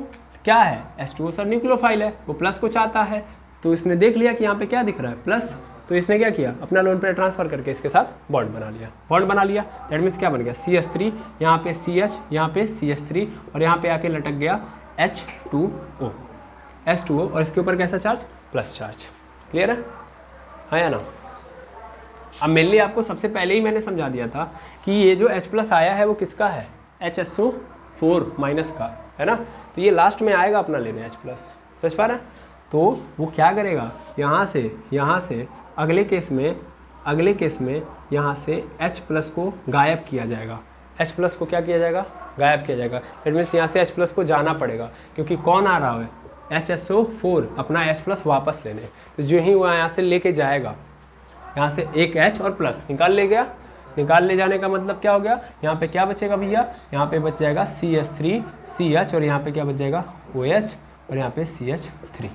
क्या है, H2O सर न्यूक्लियोफाइल है, वो प्लस को चाहता है, तो इसने देख लिया कि यहाँ पे क्या दिख रहा है प्लस, तो इसने क्या किया, अपना लोन पेयर ट्रांसफर करके इसके साथ बॉन्ड बना लिया। बॉन्ड बना लिया दैट मीन्स क्या बन गया, CH3 यहाँ पे CH, यहाँ पे CH3 और यहाँ पे आके लटक गया H2O। H2O और इसके ऊपर कैसा चार्ज, प्लस चार्ज। क्लियर है या ना। अब मेनली आपको सबसे पहले ही मैंने समझा दिया था कि ये जो H प्लस आया है वो किसका है, HSO4 माइनस का है ना। तो ये लास्ट में आएगा अपना लेने H प्लस, समझ पा रहे हैं। तो वो क्या करेगा, यहाँ से अगले केस में यहाँ से H प्लस को गायब किया जाएगा। H प्लस को क्या किया जाएगा, गायब किया जाएगा। दैट मीन्स यहाँ से H प्लस को जाना पड़ेगा, क्योंकि कौन आ रहा है, HSO4 अपना H प्लस वापस लेने। तो जो ही वो यहाँ से लेके जाएगा, यहाँ से एक H और प्लस निकाल ले गया, निकाल ले जाने का मतलब क्या हो गया, यहाँ पे क्या बचेगा भैया, यहाँ पे बच जाएगा CH3 CH और यहाँ पे क्या बच जाएगा OH और यहाँ पे CH3।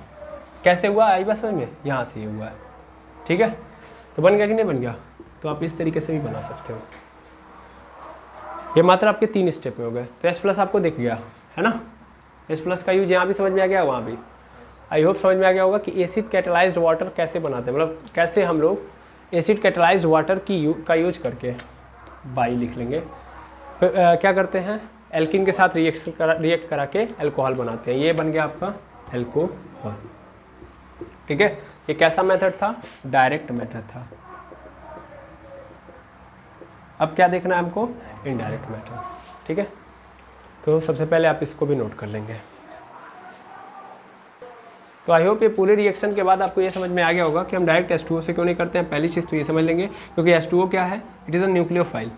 कैसे हुआ, आई बात समझ में, यहाँ से ये हुआ है। ठीक है, तो बन गया कि नहीं बन गया। तो आप इस तरीके से भी बना सकते हो। ये मात्र आपके 3 स्टेप में हो गए। तो H प्लस आपको दिख गया है ना। H प्लस का यूज यहाँ भी समझ में आ गया, वहाँ भी आई होप समझ में आ गया होगा कि एसिड कैटेलाइज्ड वाटर कैसे बनाते हैं, मतलब कैसे हम लोग एसिड कैटेलाइज्ड वाटर का यूज करके बाई लिख लेंगे, फिर क्या करते हैं, एल्किन के साथ रिएक्ट करा के अल्कोहल बनाते हैं। ये बन गया आपका अल्कोहल। ठीक है, ये कैसा मेथड था, डायरेक्ट मेथड था। अब क्या देखना है हमको, इनडायरेक्ट मेथड। ठीक है, तो सबसे पहले आप इसको भी नोट कर लेंगे। तो आई होप ये पूरे रिएक्शन के बाद आपको ये समझ में आ गया होगा कि हम डायरेक्ट H2O से क्यों नहीं करते हैं। पहली चीज़ तो ये समझ लेंगे, क्योंकि H2O क्या है, इट इज़ अ न्यूक्लियोफाइल।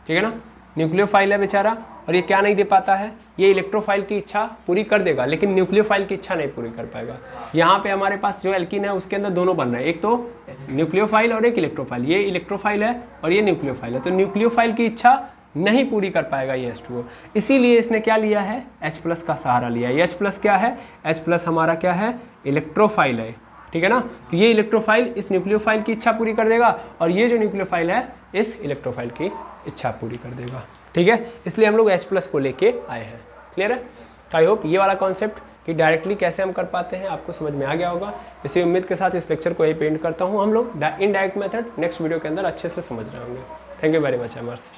ठीक है ना, न्यूक्लियोफाइल है बेचारा, और ये क्या नहीं दे पाता है, ये इलेक्ट्रोफाइल की इच्छा पूरी कर देगा लेकिन न्यूक्लियोफाइल की इच्छा नहीं पूरी कर पाएगा। यहाँ पे हमारे पास जो एल्कीन है उसके अंदर दोनों बन रहे हैं, एक तो न्यूक्लियोफाइल और एक इलेक्ट्रोफाइल। ये इलेक्ट्रोफाइल है और ये न्यूक्लियोफाइल है, तो न्यूक्लियोफाइल की इच्छा नहीं पूरी कर पाएगा ये H2O। इसीलिए इसने क्या लिया है, H प्लस का सहारा लिया है। ये H प्लस क्या है, H प्लस हमारा क्या है, इलेक्ट्रोफाइल है। ठीक है ना, तो ये इलेक्ट्रोफाइल इस न्यूक्लियोफाइल की इच्छा पूरी कर देगा और ये जो न्यूक्लियोफाइल है इस इलेक्ट्रोफाइल की इच्छा पूरी कर देगा। ठीक है, इसलिए हम लोग H प्लस को लेके आए हैं। क्लियर है, तो आई होप ये वाला कॉन्सेप्ट कि डायरेक्टली कैसे हम कर पाते हैं आपको समझ में आ गया होगा। इसी उम्मीद के साथ इस लेक्चर को यही पेंट करता हूँ। हम लोग इनडायरेक्ट मेथड नेक्स्ट वीडियो के अंदर अच्छे से समझ रहे होंगे। Thank you very much अमर्स।